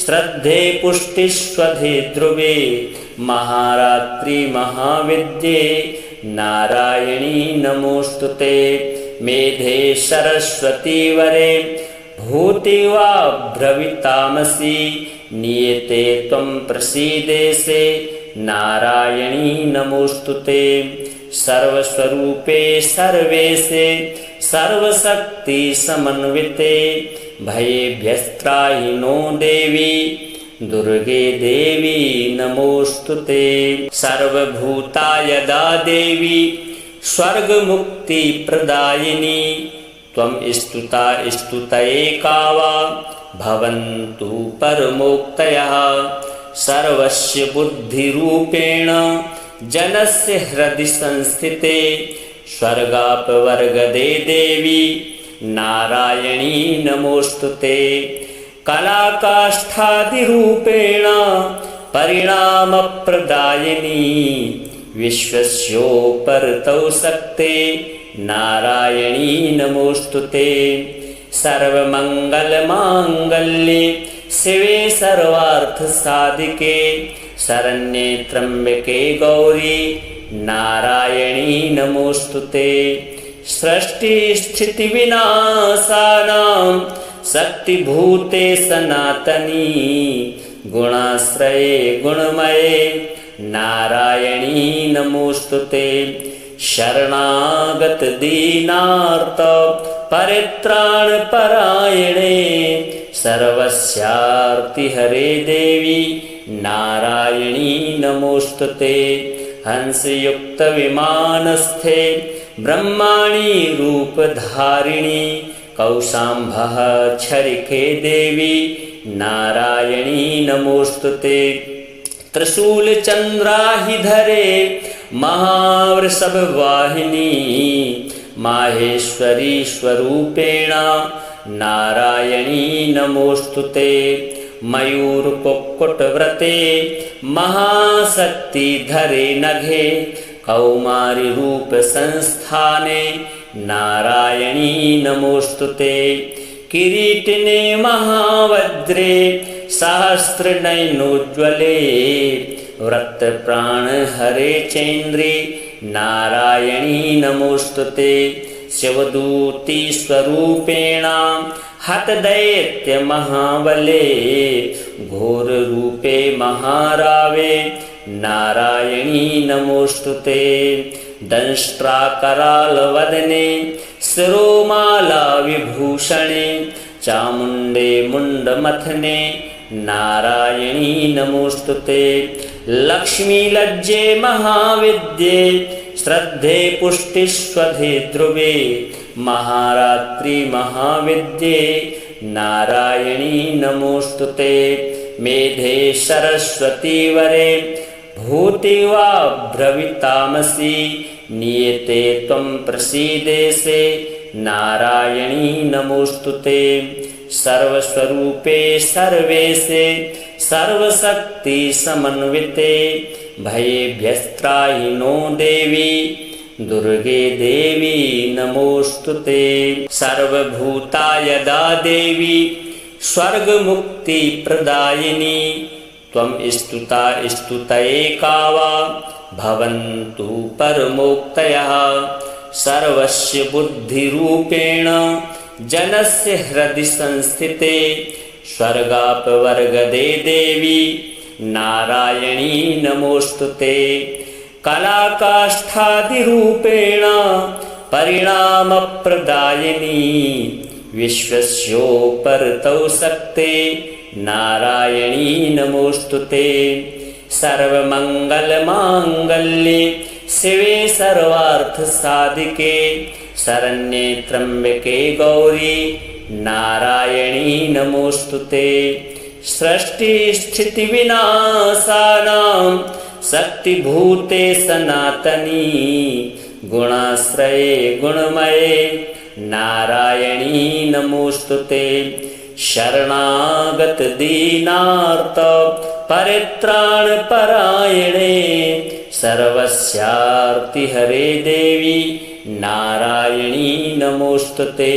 श्रद्धे पुष्टिस्वधे ध्रुवे महारात्रि महाविद्ये नारायणी नमोस्तुते। मेधे सरस्वती वरे भूतिवा भ्रवितामसि नियते त्वं प्रसीदेसे नारायणी नमोस्तुते। सर्वस्वरूपे सर्वेशे सर्वशक्ति समन्विते भयेभ्यस्त्राहि नो देवी दुर्गे देवी नमोस्तुते। सर्वभूतायदा देवी स्वर्गमुक्तिप्रदायिनी त्वं स्तुता स्तुतैका वा भवन्तु परमोक्तयः। सर्वस्य बुद्धिरूपेण जनस्य हृदि संस्थिते स्वर्गापवर्गदे देवी नारायणी नमोस्तुते। कलाकाष्ठादिरूपेण परिणामप्रदायिनी विश्वस्योपरतौ शक्ते नारायणी नमोस्तुते। सर्वमङ्गलमाङ्गल्ये शिवे सर्वार्थसाधिके शरण्ये त्र्यम्बके गौरी नारायणी नमोस्तुते। सृष्टिस्थितिविनाशानां शक्तिभूते सनातनी गुणाश्रये गुणमये नारायणी नमोस्तुते। शरणागत दीनार्त परित्राणपरायणे सर्वस्यार्तिहरे देवी नारायणी नमोस्तुते। हंसयुक्तविमानस्थे ब्रह्माणि रूपधारिणि कौशाम्भः छरिके देवी नारायणी नमोस्तुते। त्रिशूलचन्द्राहिधरे महावृषभवाहिनी माहेश्वरी स्वरूपेण नारायणी नमोस्तुते। मयूरकुक्कुटव्रते महाशक्तिधरे नघे कौमारी रूप संस्थाने नारायणी नमोस्तुते। किरीटिने महावज्रे सहस्रनयनोज्ज्वले वृत्तप्राणहरे चैन्द्रे नारायणी नमोस्तुते। शिवदूती स्वरूपेण हतदैत्यमहाबले घोररूपे महारावे नारायणी नमोस्तुते। दंष्ट्राकरालवदने शिरोमाला विभूषणे चामुण्डे मुण्डमथने नारायणी नमोस्तुते। लक्ष्मीलज्जे महाविद्ये श्रद्धे पुष्टिस्वधे ध्रुवे महारात्रि महाविद्ये नारायणी नमोस्तुते। मेधे सरस्वती वरे भूतिवा भ्रवितामसि नियते त्वं प्रसीदेसे नारायणी नमोस्तुते। सर्वस्वरूपे सर्वेशे सर्वशक्ति समन्विते भयेभ्यस्त्राहि नो देवी दुर्गे देवी नमोस्तुते। सर्वभूतायदा देवी स्वर्गमुक्तिप्रदायिनी त्वं स्तुता स्तुतये वा भवन्तु परमोक्तयः। सर्वस्य बुद्धिरूपेण जनस्य हृदि संस्थिते स्वर्गापवर्गदे देवी नारायणी नमोस्तुते। कलाकाष्ठादिरूपेण परिणामप्रदायिनी विश्वस्योपरतौ शक्ते नारायणी नमोस्तुते। सर्वमङ्गलमाङ्गल्ये शिवे सर्वार्थसाधिके शरण्ये त्र्यम्बके गौरी नारायणी नमोस्तुते। सृष्टिस्थितिविनाशानां शक्तिभूते सनातनी गुणाश्रये गुणमये नारायणी नमोस्तुते। शरणागत दीनार्त परित्राणपरायणे सर्वस्यार्तिहरे देवी नारायणी नमोस्तुते।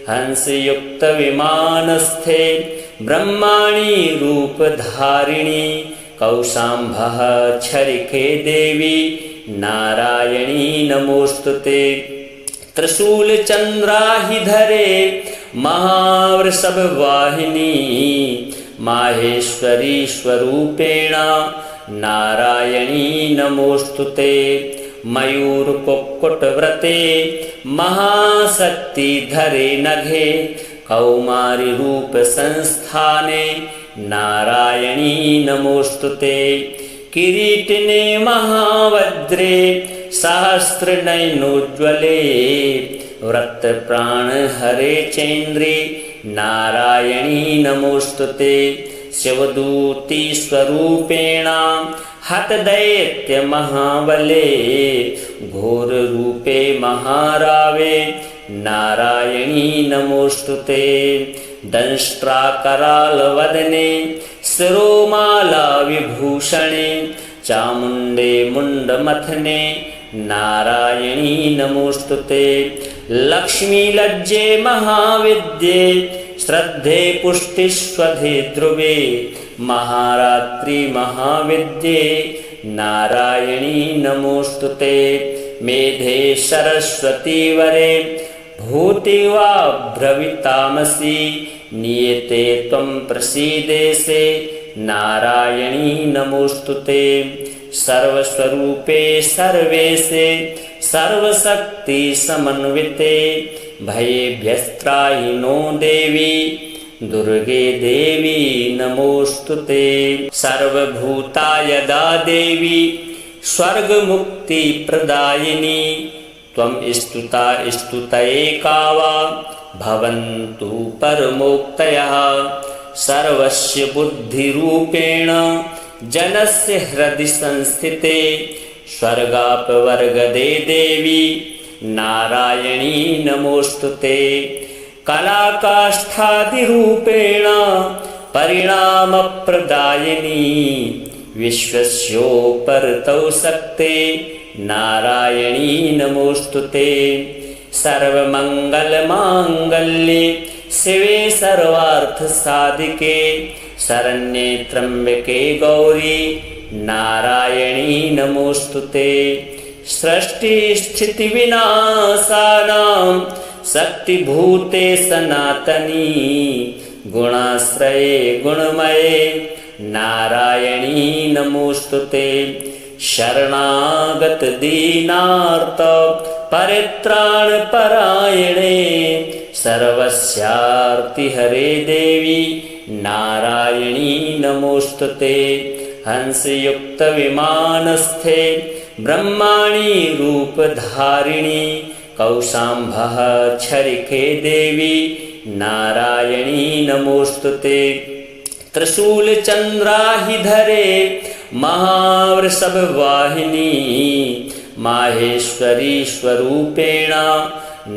हंसयुक्तविमानस्थे ब्रह्माणि रूपधारिणि कौशाम्भः छरिके देवी नारायणी नमोस्तुते। त्रिशूलचन्द्राहिधरे महावृषभवाहिनी माहेश्वरी स्वरूपेण नारायणी नमोस्तुते। मयूरकुक्कुटव्रते महाशक्तिधरे नघे कौमारी रूप संस्थाने नारायणी नमोस्तुते। किरीटिने महावज्रे सहस्रनयनोज्ज्वले वृत्तप्राणहरे चैन्द्रे नारायणी नमोस्तुते। शिवदूती स्वरूपेण हतदैत्यमहाबले घोररूपे महारावे नारायणी नमोस्तुते। दंष्ट्राकरालवदने शिरोमाला विभूषणे चामुण्डे मुण्डमथने नारायणी नमोस्तुते। लक्ष्मीलज्जे महाविद्ये श्रद्धे पुष्टिस्वधे ध्रुवे महारात्रि महाविद्ये नारायणी नमोस्तुते। मेधे सरस्वती वरे भूतिवा भ्रवितामसि नियते त्वं प्रसीदेसे नारायणी नमोस्तुते। सर्वस्वरूपे सर्वेशे सर्वशक्ति समन्विते भयेभ्यस्त्राहि नो देवी दुर्गे देवी नमोस्तुते। सर्वभूतायदा देवी स्वर्गमुक्तिप्रदायिनी त्वं स्तुता स्तुतैका वा भवन्तु परमोक्तयः। सर्वस्य बुद्धिरूपेण जनस्य हृदि संस्थिते स्वर्गापवर्गदे देवी नारायणी नमोस्तुते। कलाकाष्ठादिरूपेण परिणामप्रदायिनी विश्वस्योपरतौ सक्ते नारायणी नमोस्तुते। सर्वमङ्गलमाङ्गल्ये शिवे सर्वार्थसाधिके शरण्ये त्र्यम्बके गौरी नारायणी नमोस्तुते। सृष्टिस्थितिविनाशानां शक्तिभूते सनातनी गुणाश्रये गुणमये नारायणी नमोस्तुते। शरणागत दीनार्त परित्राणपरायणे सर्वस्यार्तिहरे देवी नारायणी नमोस्तुते। हंसयुक्तविमानस्थे ब्रह्माणी रूपधारिणी कौशाम्भः छरिके देवी नारायणी नमोस्तुते। त्रिशूलचन्द्राहिधरे महावृषभवाहिनी माहेश्वरी स्वरूपेण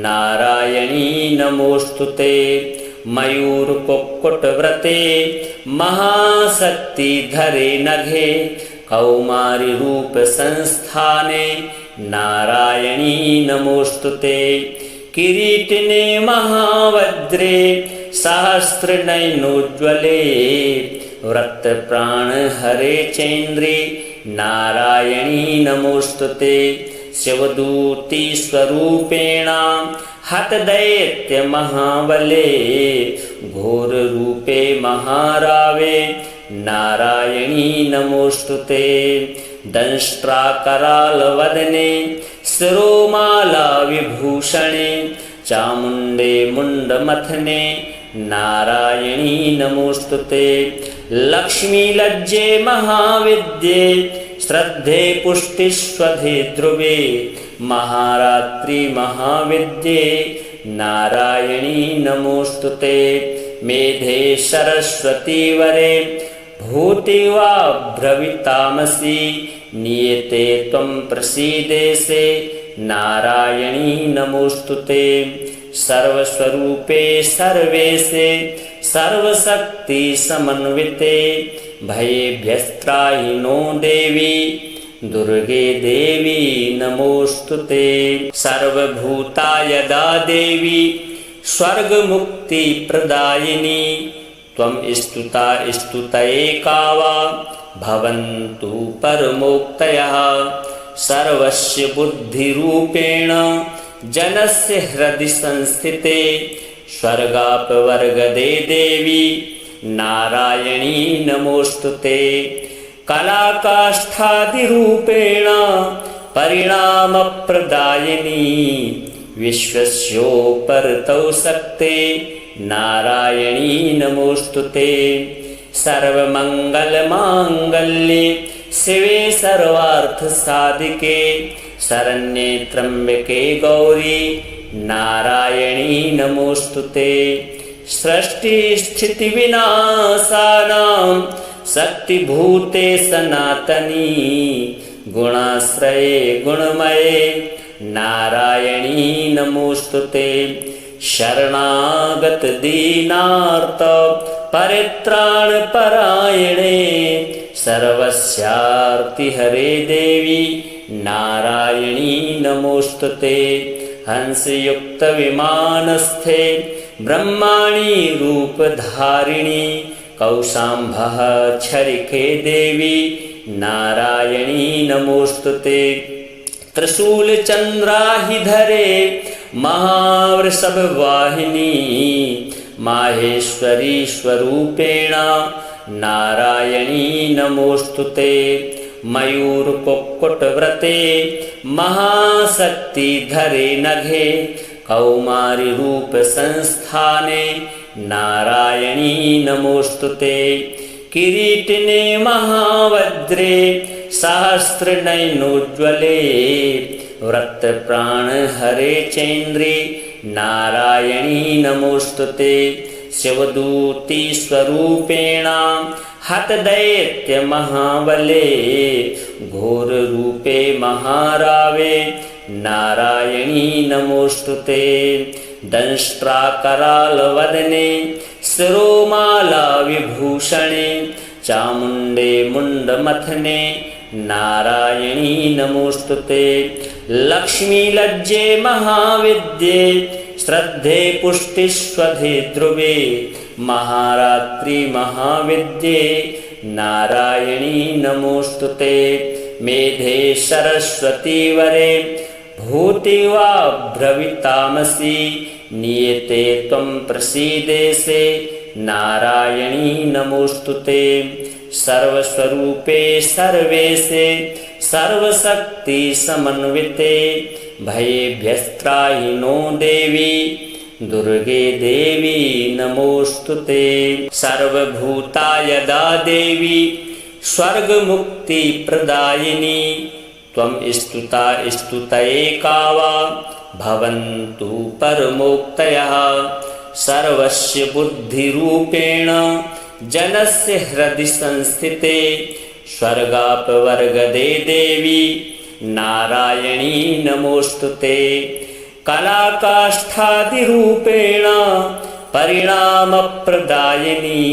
नारायणी नमोस्तुते। मयूरकुक्कुटव्रते महाशक्तिधरे नघे कौमारी रूपसंस्थाने नारायणी नमोस्तुते। किरीटिने महावज्रे सहस्रनयनोज्ज्वले वृत्तप्राणहरे चैन्द्रे नारायणी नमोस्तुते। शिवदूती स्वरूपेण हतदैत्यमहाबले घोररूपे महारावे नारायणी नमोस्तुते। दंष्ट्राकरालवदने शिरोमाला विभूषणे चामुण्डे मुण्डमथने नारायणी नमोस्तुते। लक्ष्मीलज्जे महाविद्ये श्रद्धे पुष्टिस्वधे ध्रुवे महारात्रि महाविद्ये नारायणी नमोस्तुते। मेधे सरस्वती वरे भूतिवा भ्रवितामसि नियते त्वं प्रसीदेसे नारायणी नमोस्तुते। सर्वस्वरूपे सर्वेशे सर्वशक्ति समन्विते भयेभ्यस्त्राहि नो देवी दुर्गे देवी नमोस्तुते। सर्वभूतायदा देवी स्वर्गमुक्तिप्रदायिनी त्वं स्तुता स्तुतैका वा भवन्तु परमोक्तयः। सर्वस्य बुद्धिरूपेण जनस्य हृदि संस्थिते स्वर्गापवर्गदे देवी नारायणी नमोस्तुते। कलाकाष्ठादिरूपेण परिणामप्रदायिनी विश्वस्योपरतौ सक्ते नारायणी नमोस्तुते। सर्वमङ्गलमाङ्गल्ये शिवे सर्वार्थसाधिके शरण्ये त्र्यम्बके गौरी नारायणी नमोस्तुते। सृष्टिस्थितिविनाशानां शक्तिभूते सनातनी गुणाश्रये गुणमये नारायणी नमोस्तुते। शरणागत दीनार्त परित्राणपरायणे सर्वस्यार्तिहरे देवी नारायणी नमोस्तुते। हंसयुक्तविमानस्थे ब्रह्माणी रूपधारिणी कौशाम्भः छरिके देवी नारायणी नमोस्तुते। त्रिशूलचन्द्राहिधरे महावृषभवाहिनी माहेश्वरी स्वरूपेण नारायणी नमोस्तुते। मयूरकुक्कुटव्रते महाशक्तिधरे नघे कौमारी रूप संस्थाने नारायणी नमोस्तुते। किरीटिने महावज्रे सहस्रनयनोज्ज्वले वृत्तप्राण हरे चैन्द्रे नारायणी नमोस्तुते। शिवदूती स्वरूपेण हतदैत्य महाबले घोर रूपे महारावे नारायणी नमोस्तुते। दंष्ट्राकरालवदने शिरोमाला विभूषणे चामुण्डे मुण्डमथने नारायणी नमोस्तुते। लक्ष्मीलज्जे महाविद्ये श्रद्धे पुष्टिस्वधे ध्रुवे महारात्रि महाविद्ये नारायणी नमोस्तुते। मेधे सरस्वती वरे भूति वा भ्रवितामसि नियते त्वं प्रसीदेसे नारायणी नमोस्तुते। सर्वस्वरूपे सर्वेशे सर्वशक्ति समन्विते भयेभ्यस्त्राहि नो देवी दुर्गे देवी नमोस्तुते। सर्वभूता यदा देवी स्वर्गमुक्ति प्रदायिनी त्वं स्तुता स्तुतैका वा भवन्तु परमोक्तयः। सर्वस्य बुद्धिरूपेण जनस्य हृदि संस्थिते स्वर्गापवर्गदे देवी नारायणी नमोस्तुते। कलाकाष्ठादिरूपेण परिणामप्रदायिनी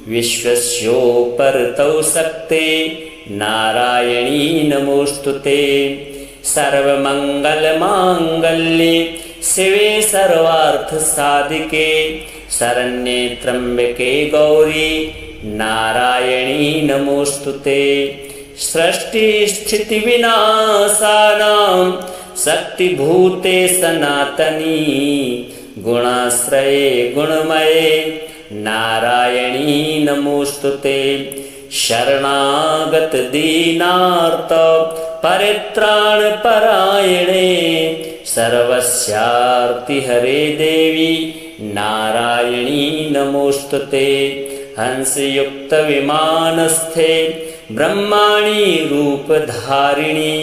विश्वस्योपरतौ शक्ते नारायणी नमोस्तुते। सर्वमङ्गलमाङ्गल्ये शिवे सर्वार्थसाधिके शरण्ये त्र्यम्बके गौरी नारायणी नमोस्तुते। सृष्टिस्थितिविनाशानां शक्तिभूते सनातनी गुणाश्रये गुणमये नारायणी नमोस्तुते। शरणागत दीनार्त परित्राणपरायणे सर्वस्यार्तिहरे देवी नारायणी नमोस्तुते। हंसयुक्तविमानस्थे ब्रह्माणी रूपधारिणी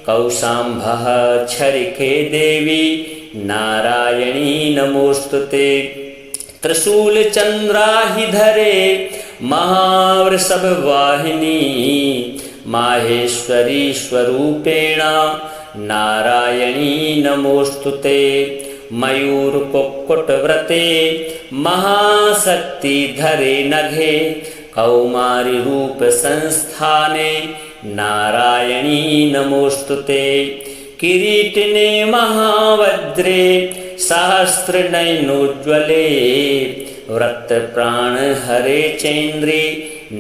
कौशाम्भः छरिके देवी नारायणी नमोस्तुते। त्रिशूलचन्द्राहिधरे महावृषभवाहिनी माहेश्वरी स्वरूपेण नारायणी नमोस्तुते। मयूरकुक्कुटव्रते महाशक्तिधरे नघे कौमारी रूप संस्थाने नारायणी नमोस्तुते। किरीटिने महावज्रे सहस्रनयनोज्ज्वले वृत्तप्राण हरे चैन्द्रे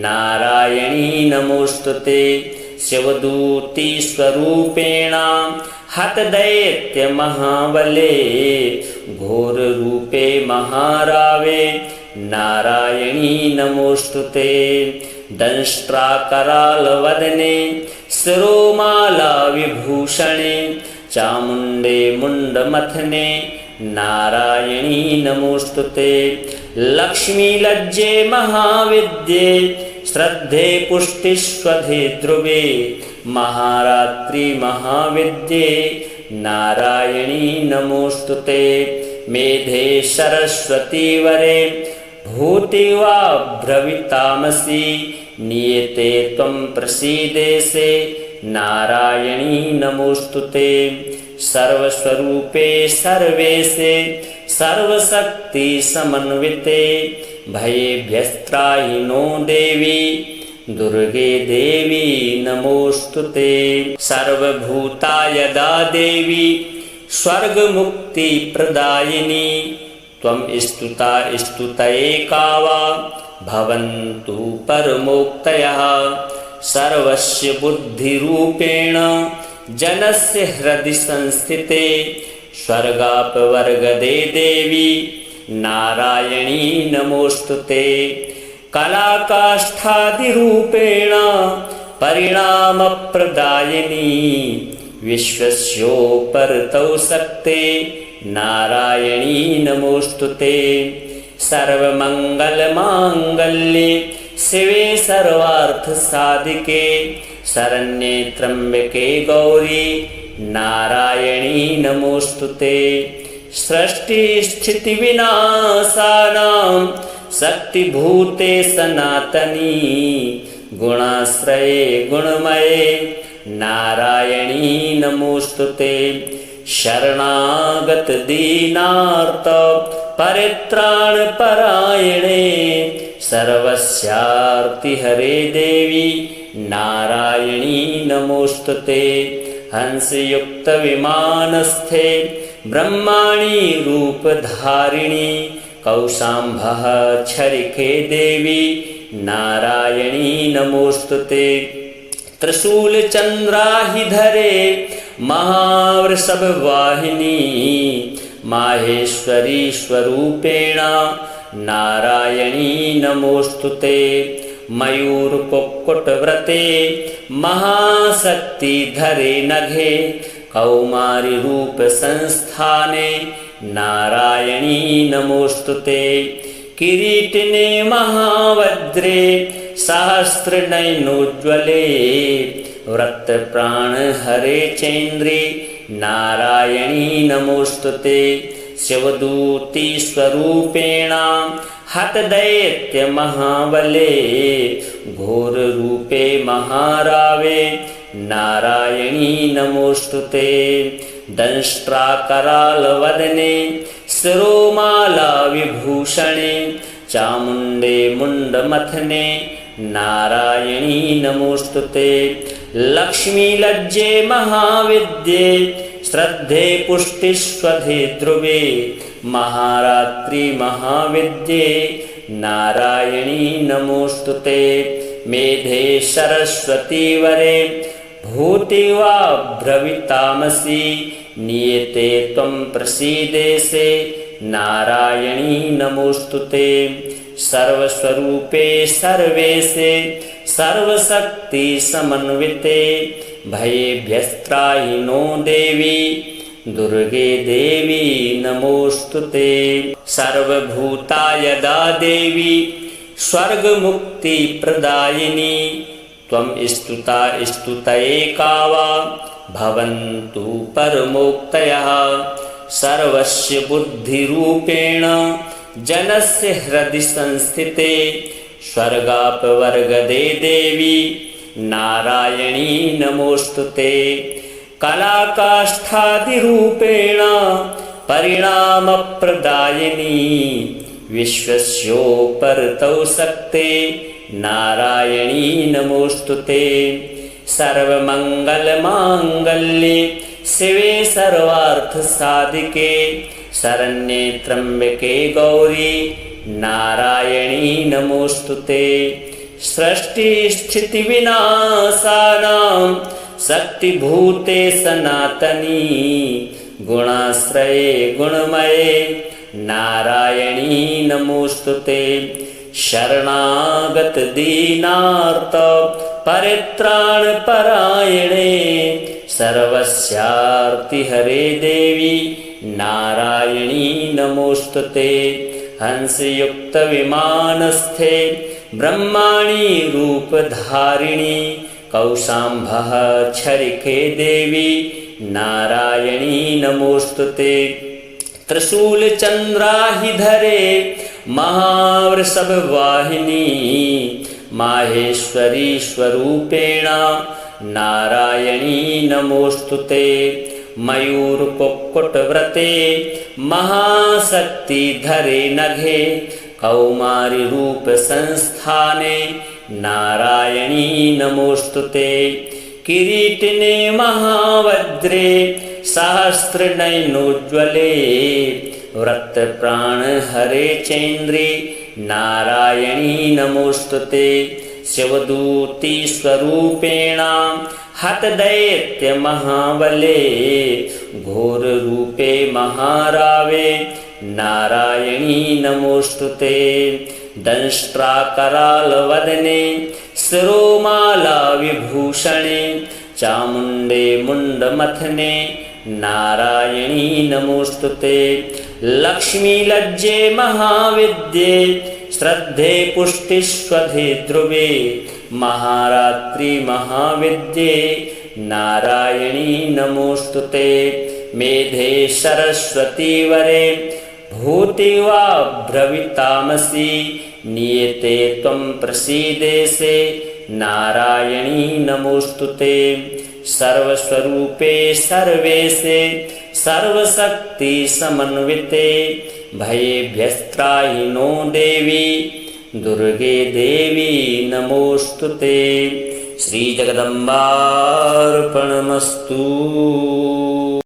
नारायणी नमोस्तुते। शिवदूती स्वरूपेण हतदैत्य महाबले घोर रूपे महारावे नारायणी नमोस्तुते। दंष्ट्राकरालवदने शिरोमाला विभूषणे चामुण्डे मुण्डमथने नारायणी नमोस्तुते। लक्ष्मीलज्जे महाविद्ये श्रद्धे पुष्टिस्वधे ध्रुवे महारात्रि महाविद्ये नारायणी नमोस्तुते। मेधे सरस्वती वरे भूति वा भ्रवितामसि नियते त्वं प्रसीदेसे नारायणी नमोस्तुते। सर्वस्वरूपे सर्वेशे सर्वशक्ति समन्विते भयेभ्यस्त्राहि नो देवी दुर्गे देवी नमोस्तुते। सर्वभूता यदा देवी स्वर्गमुक्ति प्रदायिनी त्वं स्तुता स्तुतैका वा भवन्तु परमोक्तयः। सर्वस्य बुद्धिरूपेण जनस्य हृदि संस्थिते स्वर्गापवर्गदे देवी नारायणी नमोस्तुते। कलाकाष्ठादिरूपेण परिणामप्रदायिनी विश्वस्योपरतौ शक्ते नारायणी नमोस्तुते। सर्वमंगलमांगल्ये शिवे सर्वार्थसाधिके शरण्ये त्र्यंबके गौरी नारायणी नमोस्तुते। सृष्टिस्थितिविनाशानां शक्तिभूते सनातनी गुणाश्रये गुणमये नारायणी नमोस्तुते। शरणागत दीनार्त परित्राण परायणे सर्वस्यार्ति हरे देवी नारायणी नमोस्तुते। हंसयुक्त विमानस्थे ब्रह्माणी रूपधारिणी कौशाम्भः छरिके देवी नारायणी नमोस्तुते। त्रिशूल चंद्राहिधरे महावृषभवाहिनी माहेश्वरी स्वरूपेण नारायणी नमोस्तुते। मयूरकुक्कुटव्रते महाशक्तिधरे नघे कौमारी रूप संस्थाने नारायणी नमोस्तुते। किरीटिने महावज्रे सहस्रनयनोज्ज्वले वृत्तप्राण हरे चैन्द्रे नारायणी नमोस्तुते। शिवदूती स्वरूपेण हतदैत्य महाबले घोर रूपे महारावे नारायणी नमोस्तुते। दंष्ट्राकरालवदने शिरोमाला विभूषणे चामुण्डे मुण्डमथने नारायणी नमोस्तुते। लक्ष्मी लज्जे महाविद्ये श्रद्धे पुष्टिस्वधे ध्रुवे महारात्रि महाविद्ये नारायणी नमोस्तुते। मेधे सरस्वती वरे भूति वा भ्रवितामसि नियते त्वं प्रसीदेसे नारायणी नमोस्तुते। सर्वस्वरूपे सर्वेशे सर्वशक्ति समन्विते भयेभ्यस्त्राहि नो देवी दुर्गे देवी नमोस्तुते। सर्वभूतायदा देवी स्वर्गमुक्ति प्रदायिनी त्वं स्तुता स्तुतये वा भवन्तु परमोक्तयः। सर्वस्य बुद्धिरूपेण जनस्य हृदि संस्थिते स्वर्गापवर्गदे देवी नारायणी नमोस्तुते। कलाकाष्ठादिरूपेण परिणामप्रदायिनी विश्वस्योपरतौ शक्ते नारायणी नमोस्तुते। सर्वमंगलमांगल्ये शिवे सर्वार्थसाधिके शरण्ये त्र्यंबके गौरी नारायणी नमोस्तुते। सृष्टिस्थितिविनाशानां शक्तिभूते सनातनी गुणाश्रये गुणमये नारायणी नमोस्तुते। शरणागत दीनार्त परित्राण परायणे सर्वस्यार्ति हरे देवी नारायणी नमोस्तुते। हंसयुक्त विमानस्थे ब्रह्माणी रूपधारिणी कौशाम्भः छरिके देवी नारायणी नमोस्तुते। त्रिशूल चंद्राहिधरे महावृषभवाहिनी माहेश्वरी स्वरूपेण नारायणी नमोस्तुते। मयूरकुक्कुटव्रते महाशक्तिधरे नघे कौमारी रूप संस्थाने नारायणी नमोस्तुते। किरीटिने महावज्रे सहस्रनयनोज्ज्वले वृत्तप्राण हरे चैन्द्रे नारायणी नमोस्तुते। शिवदूती स्वरूपेण हतदैत्य महाबले घोर रूपे महारावे नारायणी नमोस्तुते। दंष्ट्राकरालवदने शिरोमाला विभूषणे चामुण्डे मुण्डमथने नारायणी नमोस्तुते। लक्ष्मी लज्जे महाविद्ये श्रद्धे पुष्टिस्वधे ध्रुवे महारात्रि महाविद्ये नारायणी नमोस्तुते। मेधे सरस्वती वरे भूति वा भ्रवितामसि नियते त्वं प्रसीदेसे नारायणी नमोस्तुते। सर्वस्वरूपे सर्वेशे सर्वशक्ति समन्विते भयेभ्यस्त्राहि नो देवी दुर्गे देवी नमोस्तुते। श्री जगदम्बार्पणमस्तु।